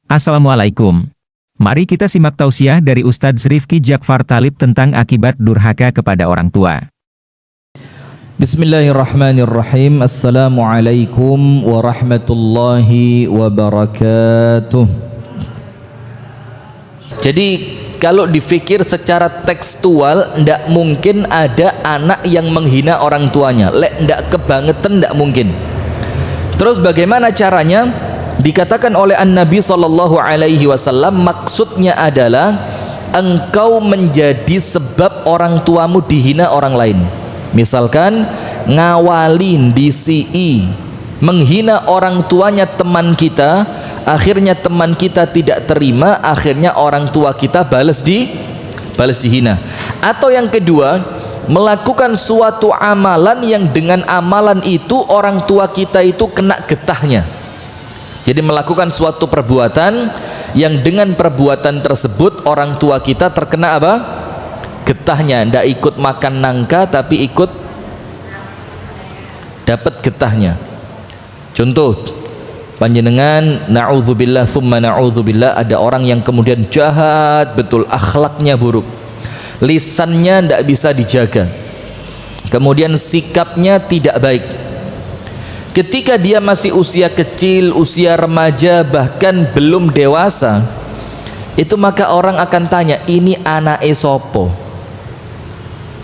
Assalamualaikum. Mari kita simak tausiah dari Ustadz Rifki Jakfar Talib tentang akibat durhaka kepada orang tua. Bismillahirrahmanirrahim. Assalamualaikum warahmatullahi wabarakatuh. Jadi kalau difikir secara tekstual, ndak mungkin ada anak yang menghina orang tuanya. Ndak kebangetan, ndak mungkin. Terus bagaimana caranya? Dikatakan oleh An-Nabi SAW, maksudnya adalah engkau menjadi sebab orang tuamu dihina orang lain. Misalkan ngawalin DCI menghina orang tuanya teman kita, akhirnya teman kita tidak terima, akhirnya orang tua kita balas dihina. Atau yang kedua, melakukan suatu amalan yang dengan amalan itu orang tua kita itu kena getahnya. Jadi melakukan suatu perbuatan yang dengan perbuatan tersebut orang tua kita terkena apa? Getahnya. Ndak ikut makan nangka tapi ikut dapat getahnya. Contoh, panjenengan na'udzubillah thumma na'udzubillah, ada orang yang kemudian jahat betul, akhlaknya buruk, lisannya ndak bisa dijaga, kemudian sikapnya tidak baik. Ketika dia masih usia kecil, usia remaja, bahkan belum dewasa, itu maka orang akan tanya, ini anak sopo?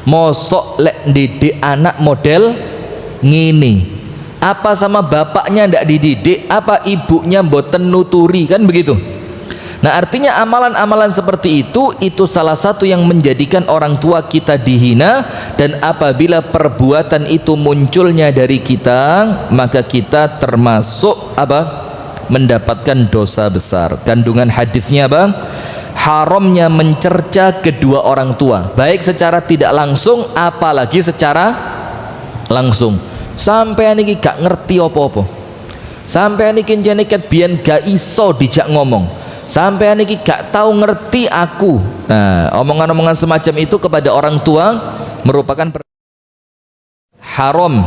Mosok lek didik anak model ngini? Apa sama bapaknya ndak dididik? Apa ibunya mboten nuturi? Kan begitu. Nah, artinya amalan-amalan seperti itu salah satu yang menjadikan orang tua kita dihina, dan apabila perbuatan itu munculnya dari kita, maka kita termasuk apa? Mendapatkan dosa besar. Kandungan hadisnya apa? Haramnya mencerca kedua orang tua, baik secara tidak langsung apalagi secara langsung. Sampean iki gak ngerti apa-apa. Sampean iki ket biyen gak iso dijak ngomong. Sampean iki gak tahu ngerti aku. Nah, omongan-omongan semacam itu kepada orang tua merupakan haram.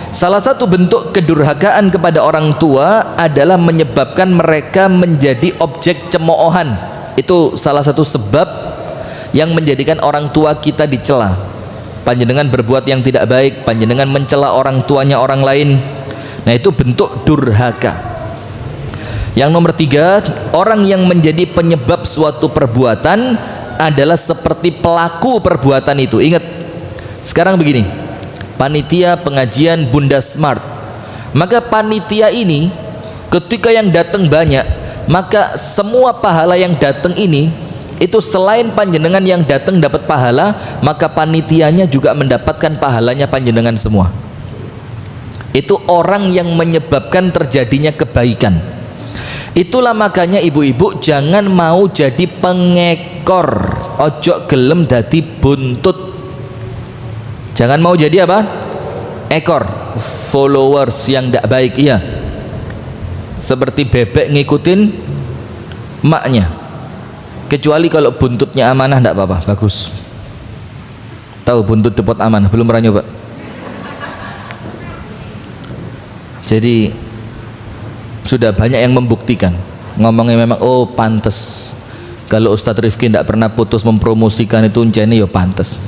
Salah satu bentuk kedurhakaan kepada orang tua adalah menyebabkan mereka menjadi objek cemoohan. Itu salah satu sebab yang menjadikan orang tua kita dicela. Panjenengan berbuat yang tidak baik, panjenengan mencela orang tuanya orang lain. Nah, itu bentuk durhaka. Yang nomor tiga, orang yang menjadi penyebab suatu perbuatan adalah seperti pelaku perbuatan itu. Ingat, sekarang begini, panitia pengajian Bunda Smart, maka panitia ini ketika yang datang banyak, maka semua pahala yang datang ini, itu selain panjenengan yang datang dapat pahala, maka panitianya juga mendapatkan pahalanya panjenengan semua. Itu orang yang menyebabkan terjadinya kebaikan. Itulah makanya ibu-ibu jangan mau jadi pengekor, ojo gelem dadi buntut. Jangan mau jadi apa? Ekor, followers yang tidak baik. Iya, seperti bebek ngikutin maknya. Kecuali kalau buntutnya amanah, tidak apa-apa, bagus. Tahu buntut depot amanah? Belum pernah nyoba. Jadi sudah banyak yang membuktikan, ngomongnya memang, oh pantes kalau Ustadz Rifki tidak pernah putus mempromosikan itu ini ya pantes.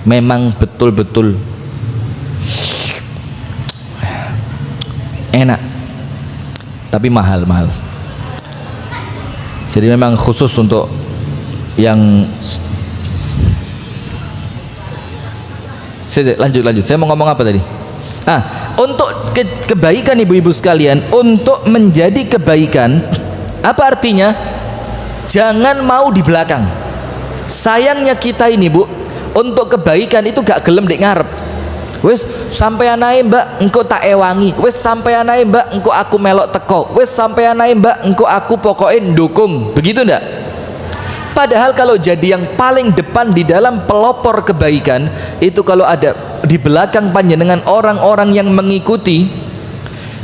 Memang betul-betul enak, tapi mahal-mahal. Jadi memang khusus untuk yang lanjut. Saya mau ngomong apa tadi? Untuk kebaikan ibu-ibu sekalian, untuk menjadi kebaikan, apa artinya? Jangan mau di belakang. Sayangnya kita ini, Bu, untuk kebaikan itu gak gelem dek ngarep. Wes sampean ae mbak, engko tak ewangi. Wes sampean ae mbak, engko aku melok teko. Wes sampean ae mbak, engko aku pokoknya ndukung. Begitu ndak? Padahal kalau jadi yang paling depan di dalam pelopor kebaikan itu, kalau ada di belakang panjenengan orang-orang yang mengikuti,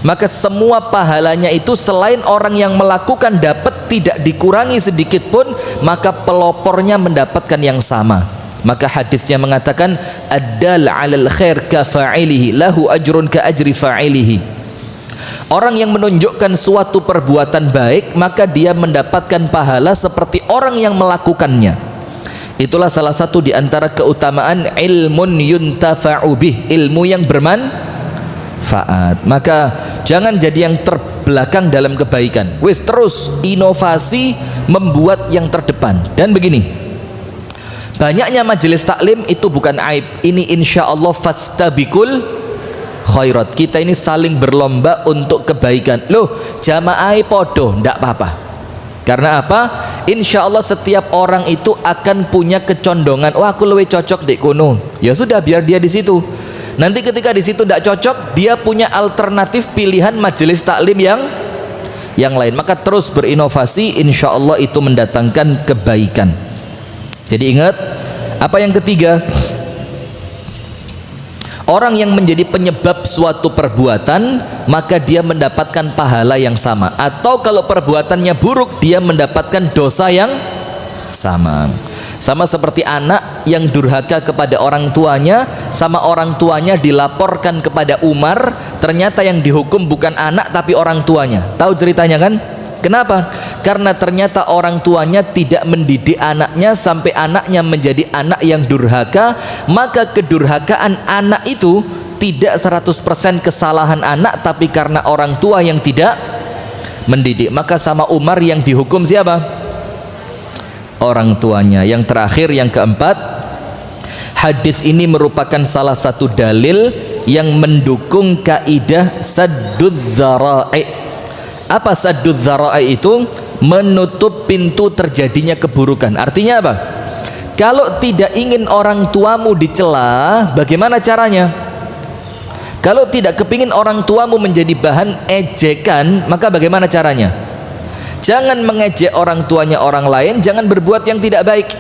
maka semua pahalanya itu selain orang yang melakukan dapat tidak dikurangi sedikit pun, maka pelopornya mendapatkan yang sama. Maka hadisnya mengatakan, ad-dal 'alal khair ka fa'ilihi lahu ajrun ka ajri fa'ilihi. Orang yang menunjukkan suatu perbuatan baik, maka dia mendapatkan pahala seperti orang yang melakukannya. Itulah salah satu di antara keutamaan ilmun yuntafa'u bih, ilmu yang bermanfaat. Maka jangan jadi yang terbelakang dalam kebaikan. Wis terus inovasi, membuat yang terdepan. Dan begini, banyaknya majelis taklim itu bukan aib. Ini insya Allah fastabikul khairat. Kita ini saling berlomba untuk kebaikan. Loh, jamaah podo, ndak apa-apa. Karena apa? Insya Allah setiap orang itu akan punya kecondongan. Wah, aku lebih cocok di kuno. Ya sudah, biar dia di situ. Nanti ketika di situ ndak cocok, dia punya alternatif pilihan majelis taklim yang lain. Maka terus berinovasi, insya Allah itu mendatangkan kebaikan. Jadi ingat, apa yang ketiga? Orang yang menjadi penyebab suatu perbuatan, maka dia mendapatkan pahala yang sama. Atau kalau perbuatannya buruk, dia mendapatkan dosa yang sama. Sama seperti anak yang durhaka kepada orang tuanya, sama orang tuanya dilaporkan kepada Umar, ternyata yang dihukum bukan anak tapi orang tuanya. Tahu ceritanya kan? Kenapa? Karena ternyata orang tuanya tidak mendidik anaknya sampai anaknya menjadi anak yang durhaka. Maka kedurhakaan anak itu tidak 100% kesalahan anak, tapi karena orang tua yang tidak mendidik. Maka sama Umar yang dihukum siapa? Orang tuanya. Yang terakhir, yang keempat, hadis ini merupakan salah satu dalil yang mendukung kaidah sadduz zara'i. Apa sadduz zara'i itu? Menutup pintu terjadinya keburukan. Artinya apa? Kalau tidak ingin orang tuamu dicela, bagaimana caranya? Kalau tidak kepingin orang tuamu menjadi bahan ejekan, maka bagaimana caranya? Jangan mengejek orang tuanya orang lain, jangan berbuat yang tidak baik.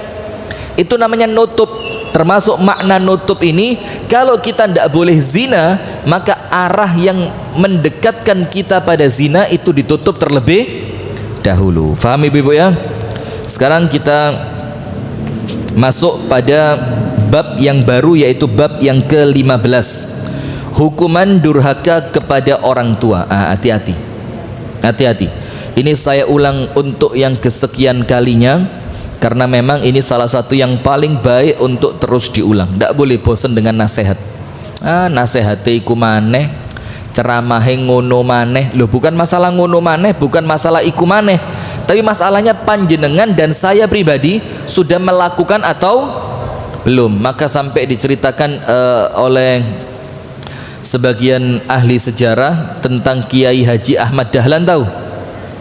Itu namanya nutup. Termasuk makna nutup ini, kalau kita tidak boleh zina, maka arah yang mendekatkan kita pada zina itu ditutup terlebih dahulu. Faham ibu-ibu ya? Sekarang kita masuk pada bab yang baru, yaitu bab yang ke-15, hukuman durhaka kepada orang tua. Hati-hati, hati-hati. Ini saya ulang untuk yang kesekian kalinya, karena memang ini salah satu yang paling baik untuk terus diulang. Tidak boleh bosan dengan nasihat. Nasihate iku maneh, ceramahe ngono maneh. Loh, bukan masalah ngono maneh, bukan masalah iku maneh, tapi masalahnya panjenengan dan saya pribadi sudah melakukan atau belum. Maka sampai diceritakan oleh sebagian ahli sejarah tentang Kiai Haji Ahmad Dahlan. Tahu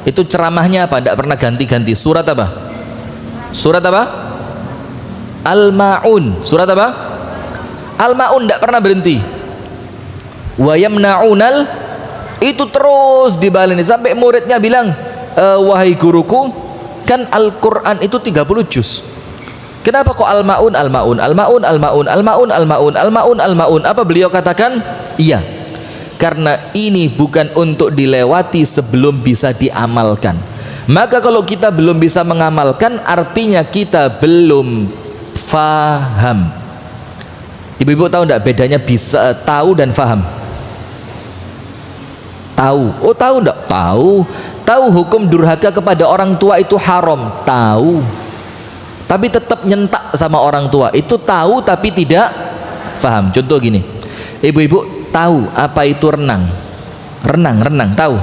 itu ceramahnya apa? Tidak pernah ganti-ganti. Surat apa? Surat apa? Al-Ma'un. Surat apa? Al-Ma'un, tidak pernah berhenti. Wa yamna'unal, itu terus dibaleni sampai muridnya bilang, wahai guruku, kan Al-Quran itu 30 juz. Kenapa kok Al-Ma'un, Al-Ma'un, Al-Ma'un, Al-Ma'un, Al-Ma'un, Al-Ma'un, Al-Ma'un, Al-Ma'un? Apa beliau katakan? Iya, karena ini bukan untuk dilewati sebelum bisa diamalkan. Maka kalau kita belum bisa mengamalkan, artinya kita belum faham. Ibu-ibu tahu tidak bedanya bisa tahu dan faham? Tahu. Oh, tahu enggak? Tahu. Tahu hukum durhaka kepada orang tua itu haram. Tahu. Tapi tetap nyentak sama orang tua. Itu tahu tapi tidak faham. Contoh gini. Ibu-ibu tahu apa itu renang? Renang, tahu.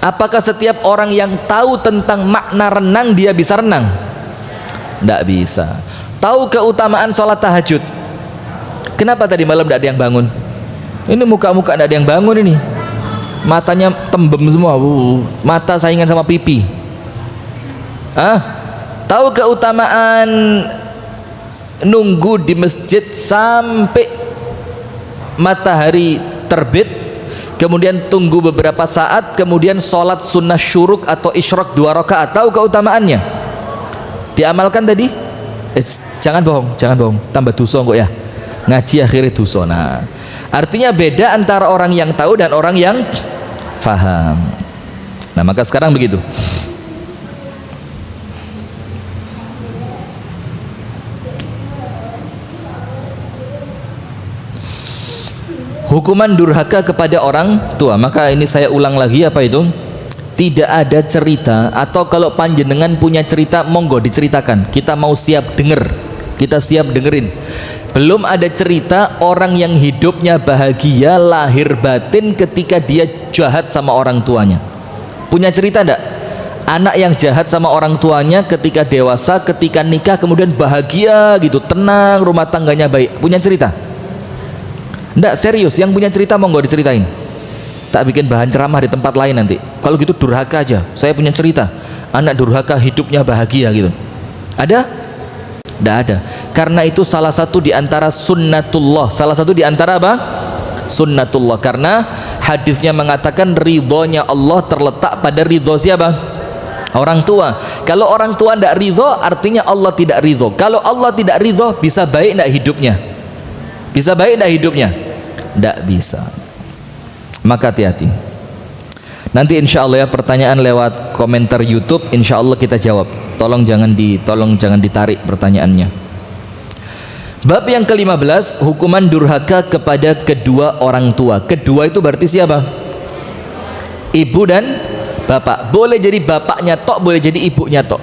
Apakah setiap orang yang tahu tentang makna renang dia bisa renang? Tidak bisa. Tahu keutamaan sholat tahajud? Kenapa tadi malam tidak ada yang bangun? Ini muka-muka tidak ada yang bangun ini. Matanya tembem semua. Mata saingan sama pipi. Tahu keutamaan nunggu di masjid sampai matahari terbit, kemudian tunggu beberapa saat, kemudian sholat sunnah syuruk atau isyraq 2 rakaat. Tahu keutamaannya? Diamalkan tadi? Jangan bohong, tambah dosa kok ya. Ngaji akhirnya dosa. Nah, artinya beda antara orang yang tahu dan orang yang faham. Nah, maka sekarang begitu. Hukuman durhaka kepada orang tua. Maka ini saya ulang lagi, apa itu? Tidak ada cerita, atau kalau panjenengan punya cerita monggo diceritakan, kita mau siap denger, kita siap dengerin. Belum ada cerita orang yang hidupnya bahagia lahir batin ketika dia jahat sama orang tuanya. Punya cerita enggak? Anak yang jahat sama orang tuanya ketika dewasa, ketika nikah kemudian bahagia gitu, tenang, rumah tangganya baik. Punya cerita? Enggak, serius, yang punya cerita monggo diceritain. Tak bikin bahan ceramah di tempat lain nanti. Kalau gitu durhaka aja. Saya punya cerita, anak durhaka hidupnya bahagia gitu. Ada? Tidak ada. Karena itu salah satu di antara sunnatullah. Salah satu di antara apa? Sunnatullah. Karena hadisnya mengatakan ridhonya Allah terletak pada ridho siapa? Orang tua. Kalau orang tua tidak ridho, artinya Allah tidak ridho. Kalau Allah tidak ridho, bisa baik tidak hidupnya? Bisa baik tidak hidupnya? Tidak bisa. Maka hati-hati. Nanti insya Allah ya, pertanyaan lewat komentar YouTube, insya Allah kita jawab. Tolong jangan ditarik pertanyaannya. Bab yang ke-15, hukuman durhaka kepada kedua orang tua. Kedua itu berarti siapa? Ibu dan bapak. Boleh jadi bapaknya tok, boleh jadi ibunya tok.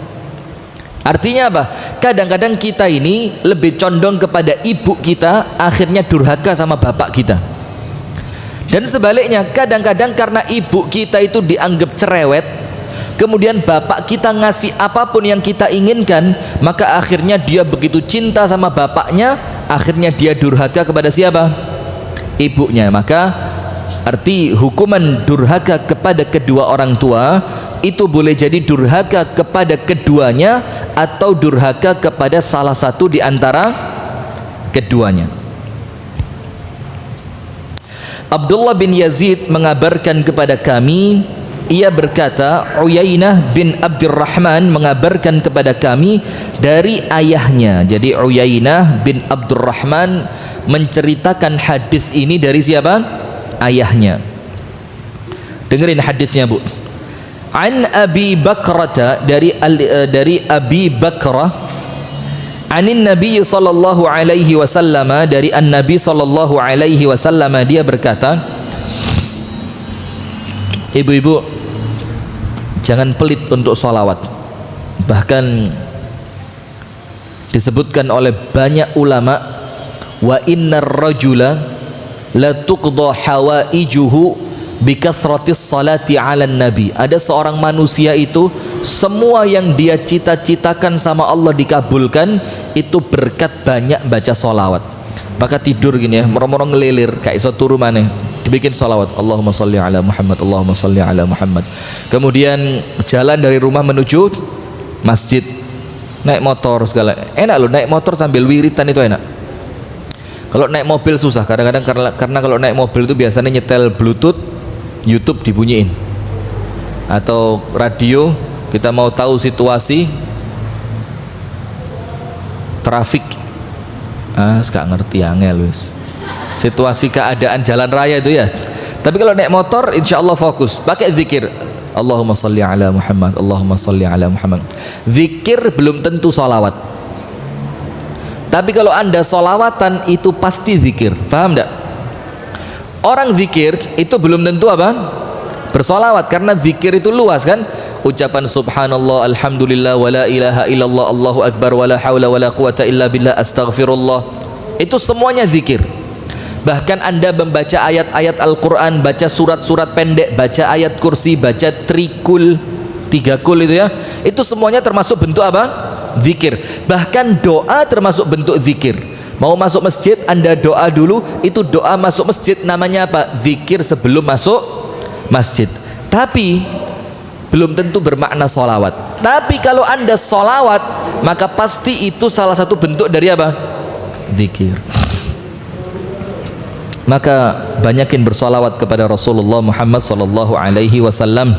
Artinya apa? Kadang-kadang kita ini lebih condong kepada ibu kita, akhirnya durhaka sama bapak kita. Dan sebaliknya, kadang-kadang karena ibu kita itu dianggap cerewet, kemudian bapak kita ngasih apapun yang kita inginkan, maka akhirnya dia begitu cinta sama bapaknya, akhirnya dia durhaka kepada siapa? Ibunya. Maka arti hukuman durhaka kepada kedua orang tua itu boleh jadi durhaka kepada keduanya atau durhaka kepada salah satu di antara keduanya. Abdullah bin Yazid mengabarkan kepada kami, ia berkata, Uyainah bin Abdurrahman mengabarkan kepada kami dari ayahnya. Jadi Uyainah bin Abdurrahman menceritakan hadis ini dari siapa? Ayahnya. Dengerin hadisnya, Bu. An Abi Bakrata, dari Abi Bakrah, anin Nabi sallallahu alaihi wasallam, dari an-Nabi sallallahu alaihi wasallam, dia berkata, ibu-ibu jangan pelit untuk sholawat. Bahkan disebutkan oleh banyak ulama, wa innar rajula la tuqda hawaijuhu bikasratis salati ala nabi. Ada seorang manusia itu semua yang dia cita-citakan sama Allah dikabulkan itu berkat banyak baca solawat. Maka tidur gini ya, moro-moro ngelilir kayak iso turu maneh, dibikin solawat, Allahumma sholli ala Muhammad, Allahumma sholli ala Muhammad. Kemudian jalan dari rumah menuju masjid, naik motor segala enak loh, naik motor sambil wiritan itu enak. Kalau naik mobil susah kadang-kadang, karena kalau naik mobil itu biasanya nyetel Bluetooth, YouTube dibunyiin, atau radio, kita mau tahu situasi trafik, gak ngerti angel wis, situasi keadaan jalan raya itu ya. Tapi kalau naik motor insya Allah fokus, pakai zikir, Allahumma sholli ala Muhammad, Allahumma sholli ala Muhammad. Zikir belum tentu sholawat, tapi kalau anda sholawatan itu pasti zikir. Paham enggak? Orang zikir itu belum tentu apa? Bersolawat, karena zikir itu luas kan. Ucapan subhanallah, alhamdulillah, wala ilaha illallah, Allahu akbar, wala hawla wala quwata illa billah, astaghfirullah, itu semuanya zikir. Bahkan anda membaca ayat-ayat Al-Quran, baca surat-surat pendek, baca ayat kursi, baca trikul, 3 kul itu ya, itu semuanya termasuk bentuk apa? Zikir. Bahkan doa termasuk bentuk zikir. Mau masuk masjid, anda doa dulu, itu doa masuk masjid, namanya apa? Zikir sebelum masuk masjid. Tapi belum tentu bermakna solawat. Tapi kalau anda solawat, maka pasti itu salah satu bentuk dari apa? Zikir. Maka banyakin bersolawat kepada Rasulullah Muhammad sallallahu alaihi wasallam.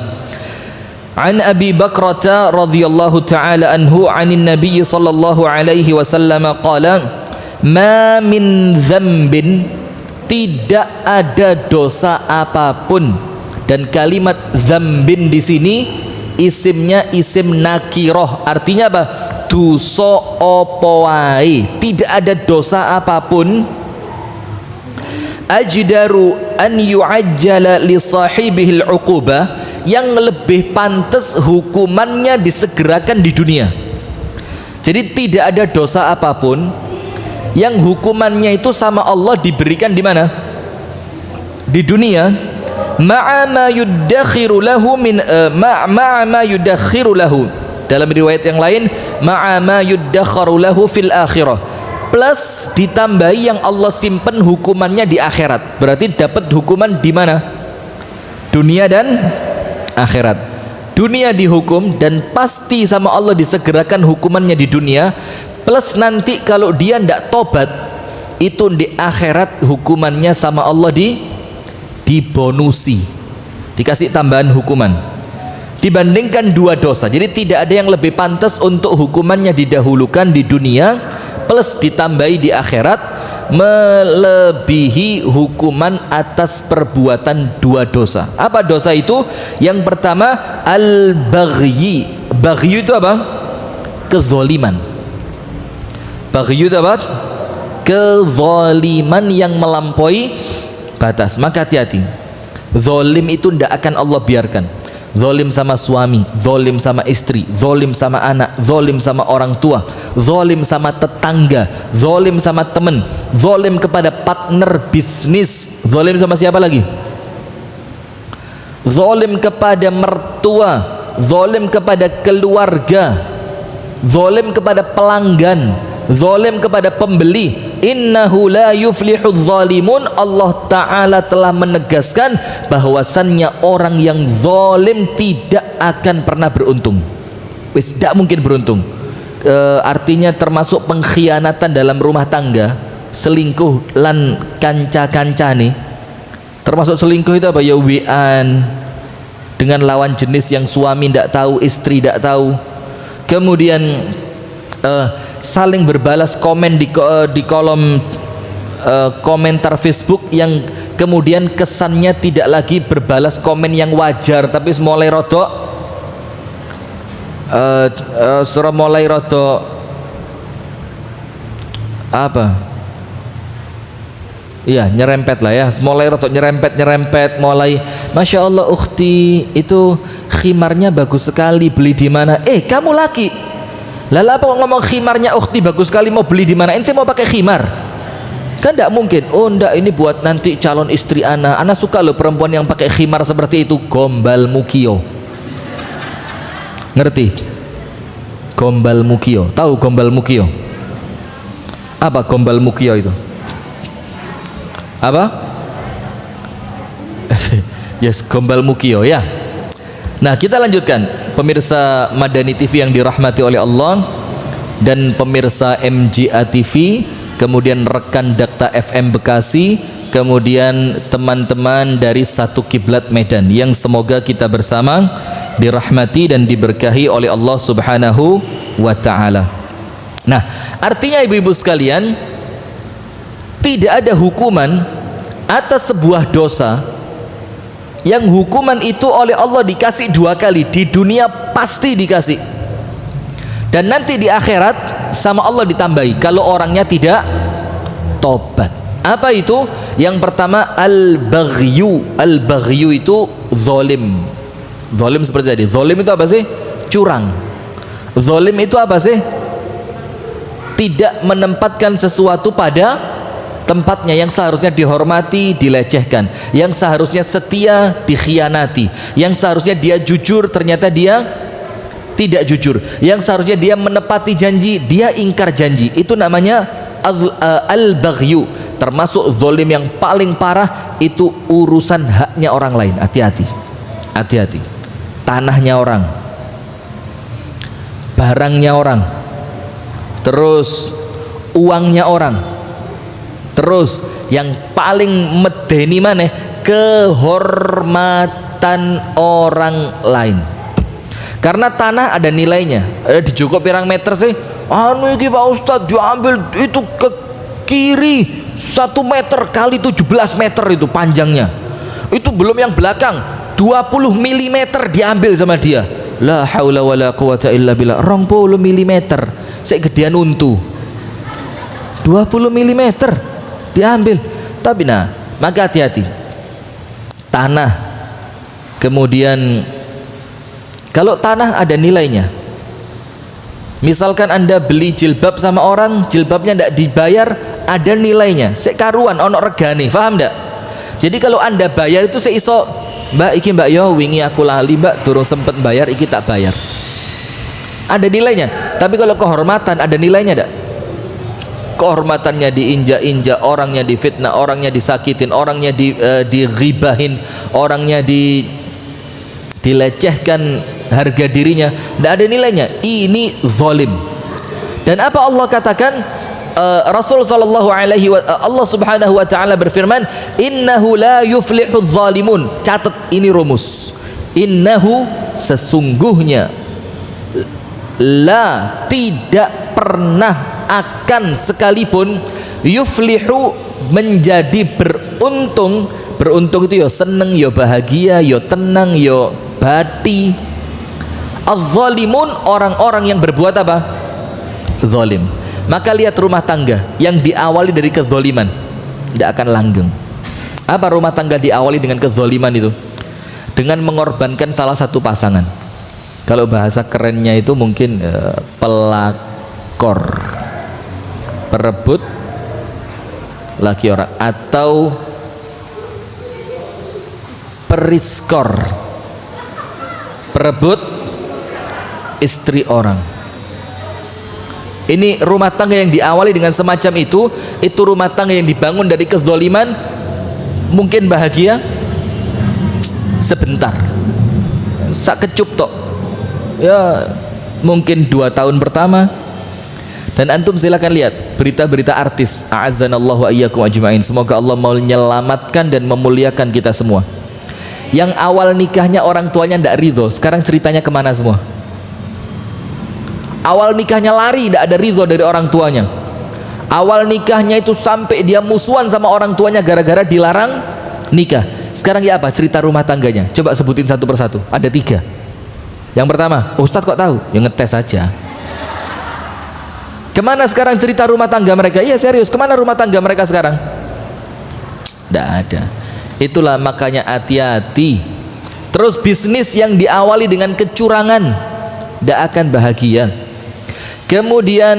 An Abi Bakrata radhiyallahu ta'ala anhu anin Nabi sallallahu alaihi wasallam qala, ma min dzambin, tidak ada dosa apapun. Dan kalimat dzambin di sini isimnya isim nakiroh, artinya apa? Dosa apa wae. Tidak ada dosa apapun ajdaru an yu'ajjala li sahibihil uqubah, yang lebih pantas hukumannya disegerakan di dunia. Jadi tidak ada dosa apapun yang hukumannya itu sama Allah diberikan di mana? Di dunia. Ma'a ma yuddakhiru lahu min ma'a ma yuddakhiru lahu. Dalam riwayat yang lain, ma'a ma yuddakharu lahu fil akhirah. Plus ditambahi yang Allah simpen hukumannya di akhirat. Berarti dapat hukuman di mana? Dunia dan akhirat. Dunia dihukum dan pasti sama Allah disegerakan hukumannya di dunia, plus nanti kalau dia tidak tobat itu di akhirat hukumannya sama Allah dibonusi, dikasih tambahan hukuman dibandingkan dua dosa. Jadi tidak ada yang lebih pantas untuk hukumannya didahulukan di dunia plus ditambahi di akhirat melebihi hukuman atas perbuatan dua dosa. Apa dosa itu? Yang pertama al-baghyi. Baghyi itu apa? Kezaliman. Baghyi itu apa? Kezaliman yang melampaui batas. Maka hati-hati, zalim itu tidak akan Allah biarkan. Zalim sama suami, zalim sama istri, zalim sama anak, zalim sama orang tua, zalim sama tetangga, zalim sama teman, zalim kepada partner bisnis, zalim sama siapa lagi? Zalim kepada mertua, zalim kepada keluarga, zalim kepada pelanggan, zalim kepada pembeli. Innahu la yuflihudz zalimun. Allah Ta'ala telah menegaskan bahwasannya orang yang zalim tidak akan pernah beruntung. Tidak mungkin beruntung. Artinya termasuk pengkhianatan dalam rumah tangga, selingkuh lan kanca-kancane. Termasuk selingkuh itu apa? Ya wi'an dengan lawan jenis yang suami tidak tahu, istri tidak tahu. Kemudian saling berbalas komen di kolom komentar Facebook yang kemudian kesannya tidak lagi berbalas komen yang wajar, tapi mulai rodok mulai rodok apa? Iya, nyerempet lah ya, mulai rodok nyerempet, mulai Masya Allah ukhti itu khimarnya bagus sekali, beli di mana? Kamu laki lalu apa ngomong khimarnya ukhti bagus sekali, mau beli di mana? Ente mau pakai khimar? Kan tidak mungkin. Oh enggak, ini buat nanti calon istri anak suka loh perempuan yang pakai khimar seperti itu. Gombal mukio. Ngerti? Gombal mukio. Tahu gombal mukio? Apa gombal mukio itu? Apa? Yes, gombal mukio ya. Nah, kita lanjutkan pemirsa Madani TV yang dirahmati oleh Allah dan pemirsa MJA TV, kemudian rekan Dakta FM Bekasi, kemudian teman-teman dari Satu Kiblat Medan yang semoga kita bersama dirahmati dan diberkahi oleh Allah Subhanahu wa taala. Nah, artinya ibu-ibu sekalian, tidak ada hukuman atas sebuah dosa yang hukuman itu oleh Allah dikasih dua kali. Di dunia pasti dikasih, dan nanti di akhirat sama Allah ditambahi kalau orangnya tidak tobat. Apa itu? Yang pertama al-baghyu. Al-baghyu itu zalim. Zalim seperti tadi. Zalim itu apa sih? Curang. Zalim itu apa sih? Tidak menempatkan sesuatu pada tempatnya, yang seharusnya dihormati dilecehkan, yang seharusnya setia dikhianati, yang seharusnya dia jujur ternyata dia tidak jujur, yang seharusnya dia menepati janji dia ingkar janji. Itu namanya al-baghyu. Termasuk zalim yang paling parah itu urusan haknya orang lain. Hati-hati, hati-hati. Tanahnya orang, barangnya orang, terus uangnya orang, terus yang paling medeni mana? Kehormatan orang lain. Karena tanah ada nilainya. Dijukuk pirang meter sih? Anu iki Pak Ustadz, diambil itu ke kiri 1 meter kali 17 meter itu panjangnya. Itu belum yang belakang 20 mm diambil sama dia. La haula wala quwata illa billah. 20 mm sik gedean untu. 20 mm diambil. Tapi nah, Maka hati-hati. Tanah, kemudian kalau tanah ada nilainya. Misalkan Anda beli jilbab sama orang, jilbabnya tidak dibayar, ada nilainya. Sekaruan ono regane, paham tidak? Jadi kalau Anda bayar itu seiso, Mbak iki Mbak yo wingi aku lali Mbak, durung sempet bayar, iki tak bayar. Ada nilainya. Tapi kalau kehormatan ada nilainya tidak? Kehormatannya diinjak-injak, orangnya difitnah, orangnya disakitin, orangnya dighibahin, orangnya dilecehkan harga dirinya, tidak ada nilainya. Ini zalim. Dan apa Allah katakan? Rasul sallallahu alaihi Allah Subhanahu wa taala berfirman, "Innahu la yuflihudz zalimun." Catat ini rumus. Innahu, sesungguhnya, la, tidak pernah akan sekalipun, yuflihu, menjadi beruntung. Beruntung itu yo seneng, yo bahagia, yo tenang, yo bati. Az-zalimun, orang-orang yang berbuat apa? Zalim. Maka lihat rumah tangga yang diawali dari kezaliman, tidak akan langgeng. Apa rumah tangga diawali dengan kezaliman itu? Dengan mengorbankan salah satu pasangan. Kalau bahasa kerennya itu mungkin pelakor, perebut laki orang, atau periskor, perebut istri orang. Ini rumah tangga yang diawali dengan semacam itu rumah tangga yang dibangun dari kezaliman. Mungkin bahagia sebentar, sak kecup tok ya, mungkin 2 tahun pertama. Dan antum silakan lihat berita-berita artis, a'azzanallahu wa iyyakum ajma'in, semoga Allah menyelamatkan dan memuliakan kita semua. Yang awal nikahnya orang tuanya tidak ridho, sekarang ceritanya kemana semua? Awal nikahnya lari, tidak ada ridho dari orang tuanya. Awal nikahnya itu sampai dia musuhan sama orang tuanya gara-gara dilarang nikah. Sekarang ya apa cerita rumah tangganya? Coba sebutin satu persatu. Ada 3. Yang pertama, Ustadz kok tahu? Ya ngetes saja. Kemana sekarang cerita rumah tangga mereka? Iya serius, kemana rumah tangga mereka sekarang? Tidak ada. Itulah makanya hati-hati. Terus bisnis yang diawali dengan kecurangan, tidak akan bahagia. Kemudian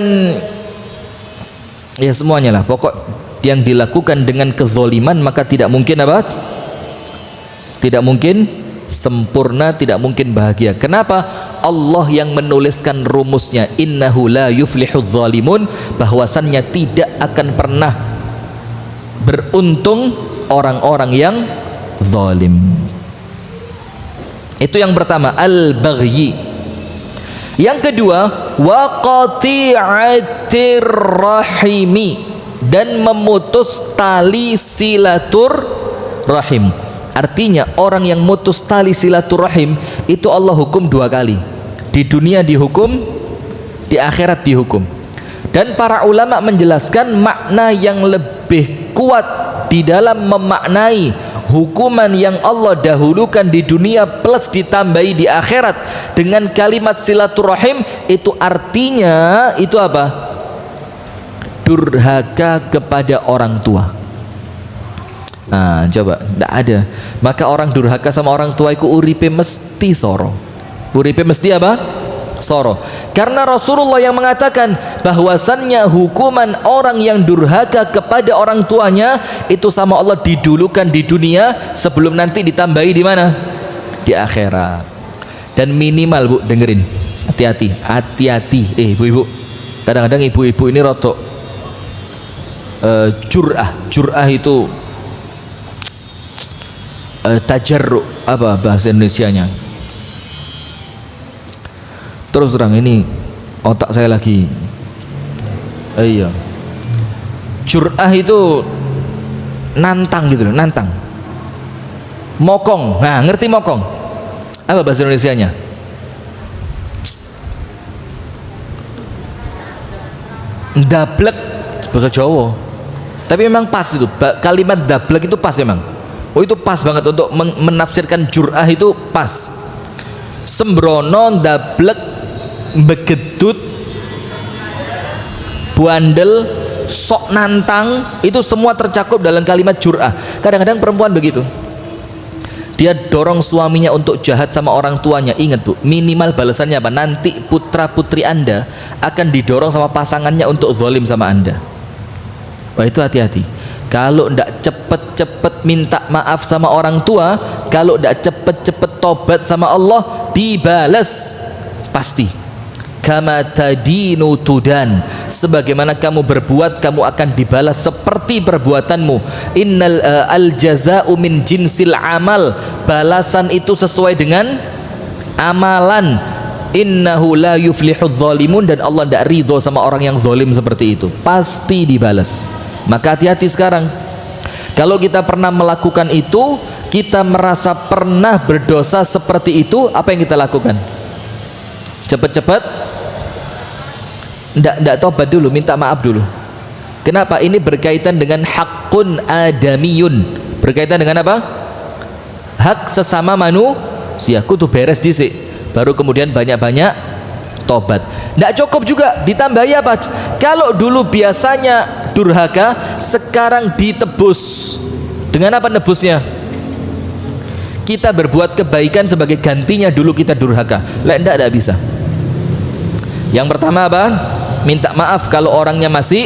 ya semuanya lah, pokok yang dilakukan dengan kezaliman maka tidak mungkin apa? Tidak mungkin sempurna, tidak mungkin bahagia. Kenapa? Allah yang menuliskan rumusnya, innahu la yuflihudz zalimun, bahwasannya tidak akan pernah beruntung orang-orang yang zalim. Itu yang pertama, al-baghyi. Yang kedua, wa qati'atir rahimi, dan memutus tali silaturrahim. Artinya orang yang mutus tali silaturrahim itu Allah hukum 2 kali. Di dunia dihukum, di akhirat dihukum. Dan para ulama menjelaskan makna yang lebih kuat di dalam memaknai hukuman yang Allah dahulukan di dunia plus ditambahi di akhirat dengan kalimat silaturahim, itu artinya itu apa? Durhaka kepada orang tua. Nah, coba, tidak ada. Maka orang durhaka sama orang tua itu uripe mesti soro. Uripe mesti apa? Soro. Karena Rasulullah yang mengatakan bahwasannya hukuman orang yang durhaka kepada orang tuanya itu sama Allah didulukan di dunia sebelum nanti ditambahi di mana? Di akhirat. Dan minimal, Bu, dengerin, hati-hati, hati-hati. Ibu-ibu, kadang-kadang ibu-ibu ini rotok jur'ah itu tajarru, apa bahasa Indonesianya? Terus terang ini otak saya lagi iya, jur'ah itu nantang gitu loh, nantang, mokong. Nah, ngerti mokong? Apa bahasa Indonesianya? Dablek bahasa Jawa. Tapi memang pas itu kalimat dablek itu pas memang. Oh, itu pas banget untuk menafsirkan jur'ah, itu pas. Sembrono, dablek, begedut, buandel, sok nantang, itu semua tercakup dalam kalimat jur'ah. Kadang-kadang perempuan begitu, dia dorong suaminya untuk jahat sama orang tuanya. Ingat bu, minimal balasannya apa? Nanti putra putri anda akan didorong sama pasangannya untuk zalim sama anda. Wah, itu hati-hati. Kalau ndak cepet-cepet minta maaf sama orang tua, kalau ndak cepet-cepet tobat sama Allah, dibalas pasti. Kama tadinu tudan, sebagaimana kamu berbuat kamu akan dibalas seperti perbuatanmu. Innal al jaza'u min jinsil amal, balasan itu sesuai dengan amalan. Innahu la yuflihudz zalimun, dan Allah tidak ridho sama orang yang zalim seperti itu, pasti dibalas. Maka hati-hati sekarang. Kalau kita pernah melakukan itu, kita merasa pernah berdosa seperti itu, apa yang kita lakukan? Cepat-cepat ndak tobat dulu, minta maaf dulu. Kenapa? Ini berkaitan dengan hakun adamiyun. Berkaitan dengan apa? Hak sesama manusia. Kudu beres dhisik, baru kemudian banyak-banyak tobat. Ndak cukup juga, ditambahi apa? Kalau dulu biasanya durhaka, sekarang ditebus. Dengan apa nebusnya? Kita berbuat kebaikan sebagai gantinya dulu kita durhaka. Ndak bisa. Yang pertama apa? Minta maaf kalau orangnya masih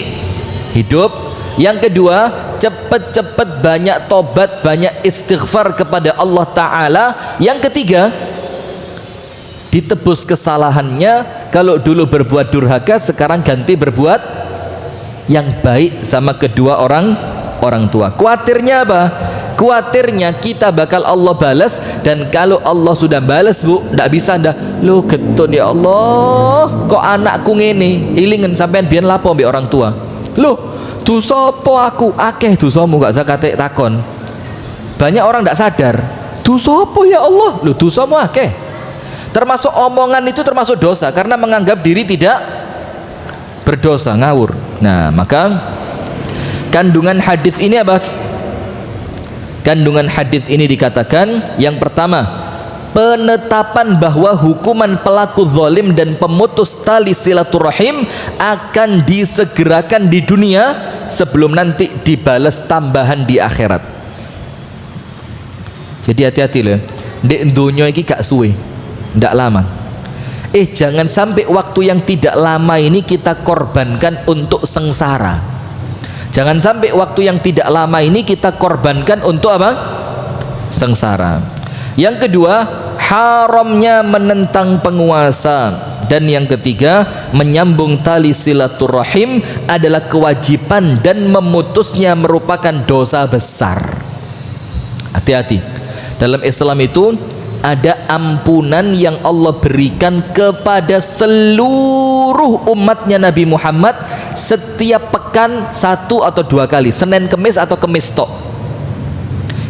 hidup. Yang kedua, cepet-cepet banyak tobat, banyak istighfar kepada Allah Ta'ala. Yang ketiga, ditebus kesalahannya. Kalau dulu berbuat durhaka, sekarang ganti berbuat yang baik sama kedua orang tua. Kuatirnya apa? Kuatirnya kita bakal Allah balas, dan kalau Allah sudah balas bu, ndak bisa dah lu getun ya Allah, kok anakku ngene, ilingen sampean biyen lapo mbek orang tua. Loh, dosa apa aku? Akeh dosamu, gak zakate takon. Banyak orang ndak sadar, dosa apa ya Allah? Loh, dosamu akeh. Termasuk omongan itu termasuk dosa, karena menganggap diri tidak berdosa, ngawur. Nah, maka kandungan hadis ini apa? Kandungan hadis ini dikatakan, yang pertama, penetapan bahwa hukuman pelaku zalim dan pemutus tali silaturahim akan disegerakan di dunia sebelum nanti dibalas tambahan di akhirat. Jadi hati-hati loh, ndek dunia iki gak suwe, ndak lama. Jangan sampai waktu yang tidak lama ini kita korbankan untuk sengsara. Jangan sampai waktu yang tidak lama ini kita korbankan untuk apa? Sengsara. Yang kedua, haramnya menentang penguasa. Dan yang ketiga, menyambung tali silaturahim adalah kewajiban, dan memutusnya merupakan dosa besar. Hati-hati. Dalam Islam itu ada ampunan yang Allah berikan kepada seluruh umatnya Nabi Muhammad setiap pekan 1 atau 2 kali, Senin Kemis atau Kemis tok.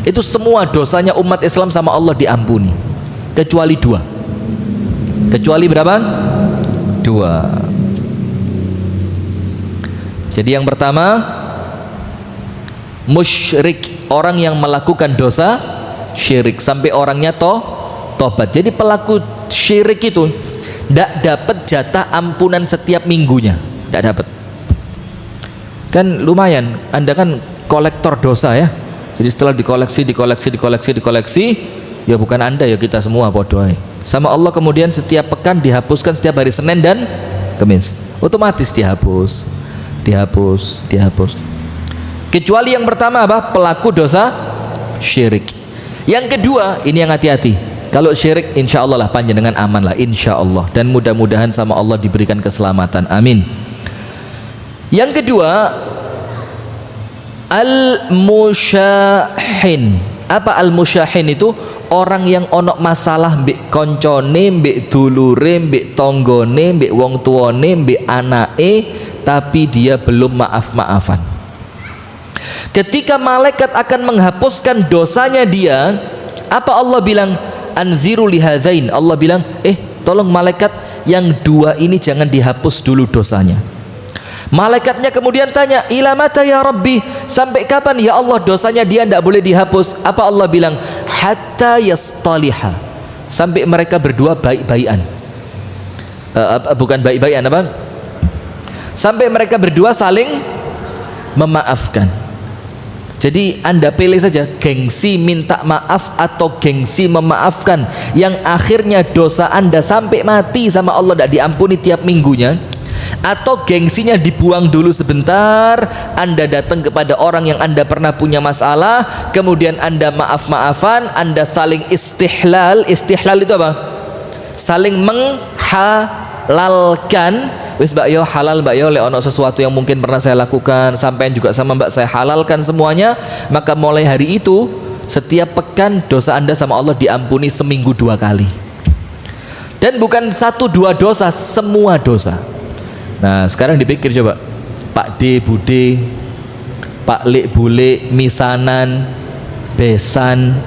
Itu semua dosanya umat Islam sama Allah diampuni, kecuali 2. Kecuali berapa? 2. Jadi yang pertama, musyrik, orang yang melakukan dosa syirik sampai orangnya tobat. Jadi pelaku syirik itu tidak dapat jatah ampunan setiap minggunya, tidak dapat. Kan lumayan, Anda kan kolektor dosa ya. Jadi setelah dikoleksi, ya bukan Anda ya, kita semua bodoh sama Allah. Kemudian setiap pekan dihapuskan setiap hari Senin dan Kamis, otomatis dihapus. Kecuali yang pertama apa? Pelaku dosa syirik. Yang kedua, ini yang hati-hati. Kalau syirik insya Allah lah panjenengan aman lah, insya Allah, dan mudah-mudahan sama Allah diberikan keselamatan, amin. Yang kedua, al-musyahin. Apa al-musyahin itu? Orang yang onok masalah mbek koncone, mbek dulure, mbek tonggone, mbek wong tuane, mbek anake, tapi dia belum maaf-maafan. Ketika malaikat akan menghapuskan dosanya dia, apa Allah bilang? Anziru lihadzain. Allah bilang, tolong malaikat yang 2 ini jangan dihapus dulu dosanya. Malaikatnya kemudian tanya, ila mata ya Rabbi, sampai kapan ya Allah dosanya dia tidak boleh dihapus? Apa Allah bilang? Hatta yastaliha, sampai mereka berdua baik-baikan. Bukan baik-baikan apa? Sampai mereka berdua saling memaafkan. Jadi Anda pilih saja, gengsi minta maaf atau gengsi memaafkan, yang akhirnya dosa Anda sampai mati sama Allah tidak diampuni tiap minggunya, atau gengsinya dibuang dulu sebentar, Anda datang kepada orang yang Anda pernah punya masalah, kemudian Anda maaf-maafan, Anda saling istihlal. Istihlal itu apa? Saling menghalalkan. Wis Mbak Yo, halal Mbak Yo, ono sesuatu yang mungkin pernah saya lakukan, sampai juga sama Mbak saya halalkan semuanya, maka mulai hari itu setiap pekan dosa Anda sama Allah diampuni seminggu 2 kali. Dan bukan 1-2 dosa, semua dosa. Nah sekarang dipikir coba, Pak D, Bude, Pak Lek, Bule, Misanan, Besan,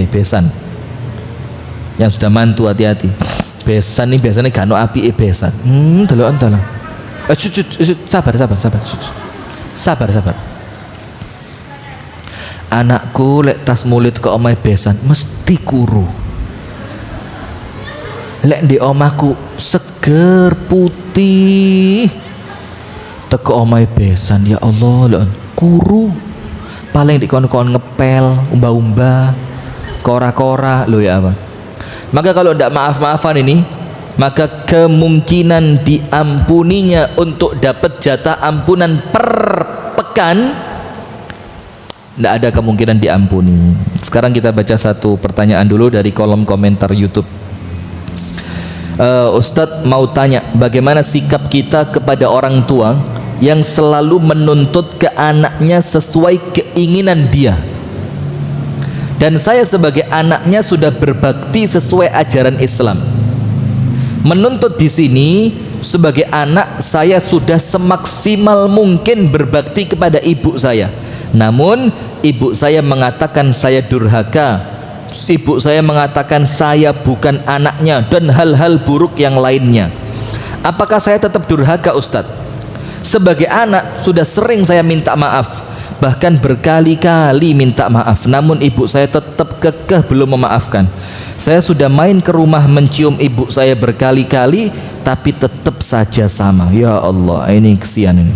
Besan yang sudah mantu, hati-hati. Besan ini biasanya gak ada api besan. Delokan dalam. Sabar. Anakku lek tas mulit ke omah besan mesti kuru. Lek di omahku seger putih. Teko omah besan, ya Allah, kuru. Paling dikon-kon ngepel, umba-umba, kora-kora, lo ya apa? Maka kalau tidak maaf-maafan ini, maka kemungkinan diampuninya untuk dapat jatah ampunan per pekan tidak ada kemungkinan diampuni. Sekarang kita baca satu pertanyaan dulu dari kolom komentar YouTube. Ustadz mau tanya, bagaimana sikap kita kepada orang tua yang selalu menuntut ke anaknya sesuai keinginan dia? Dan saya sebagai anaknya sudah berbakti sesuai ajaran Islam. Menuntut di sini sebagai anak saya sudah semaksimal mungkin berbakti kepada ibu saya. Namun ibu saya mengatakan saya durhaka. Ibu saya mengatakan saya bukan anaknya dan hal-hal buruk yang lainnya. Apakah saya tetap durhaka, Ustadz? Sebagai anak sudah sering saya minta maaf, bahkan berkali-kali minta maaf, namun ibu saya tetap kekeh belum memaafkan. Saya sudah main ke rumah mencium ibu saya berkali-kali, tapi tetap saja sama. Ya Allah, ini kesian ini.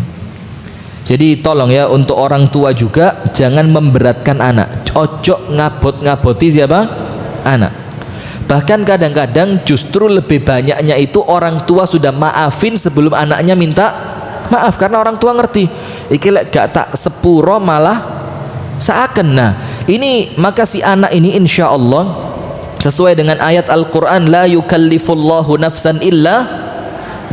Jadi tolong ya, untuk orang tua juga jangan memberatkan anak. Ojo ngabot-ngaboti siapa? Anak. Bahkan kadang-kadang justru lebih banyaknya itu orang tua sudah maafin sebelum anaknya minta maaf, karena orang tua ngerti iki lek gak tak sepuro malah seakan. Nah ini maka si anak ini insya Allah sesuai dengan ayat Al-Quran, la yukallifullahu nafsan illa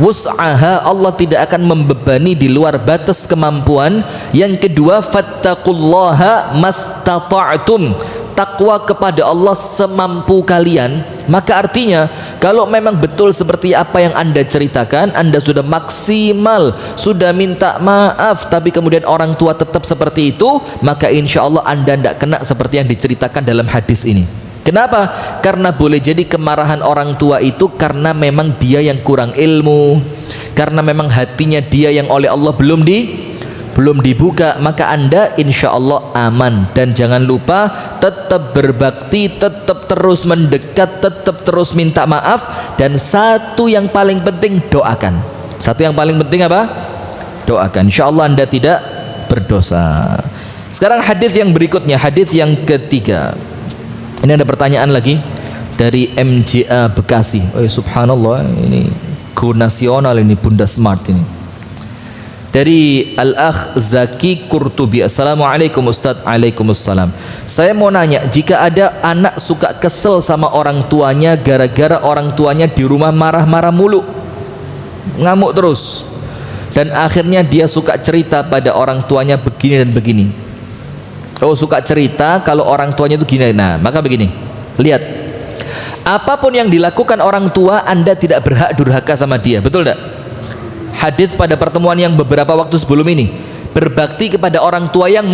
wus'aha, Allah tidak akan membebani di luar batas kemampuan. Yang kedua, fattaqullaha mastata'tum, takwa kepada Allah semampu kalian. Maka artinya kalau memang betul seperti apa yang Anda ceritakan, Anda sudah maksimal, sudah minta maaf, tapi kemudian orang tua tetap seperti itu, maka insya Allah Anda tidak kena seperti yang diceritakan dalam hadis ini. Kenapa? Karena boleh jadi kemarahan orang tua itu karena memang dia yang kurang ilmu, karena memang hatinya dia yang oleh Allah belum dibuka, maka Anda insya Allah aman. Dan jangan lupa tetap berbakti, tetap terus mendekat, tetap terus minta maaf. Dan satu yang paling penting, doakan. Satu yang paling penting apa? Doakan. Insya Allah Anda tidak berdosa. Sekarang hadis yang berikutnya, hadis yang ketiga. Ini ada pertanyaan lagi dari MJA Bekasi. Oh subhanallah, ini go nasional ini, Bunda Smart ini. Dari Al-Akh Zaki Kurtubi. Assalamualaikum Ustadz. Waalaikumsalam. Saya mau nanya, jika ada anak suka kesel sama orang tuanya gara-gara orang tuanya di rumah marah-marah mulu, ngamuk terus, dan akhirnya dia suka cerita pada orang tuanya begini dan begini. Oh, suka cerita kalau orang tuanya itu gini. Nah maka begini, lihat, apapun yang dilakukan orang tua, Anda tidak berhak durhaka sama dia, betul tidak? Hadis pada pertemuan yang beberapa waktu sebelum ini, berbakti kepada orang tua yang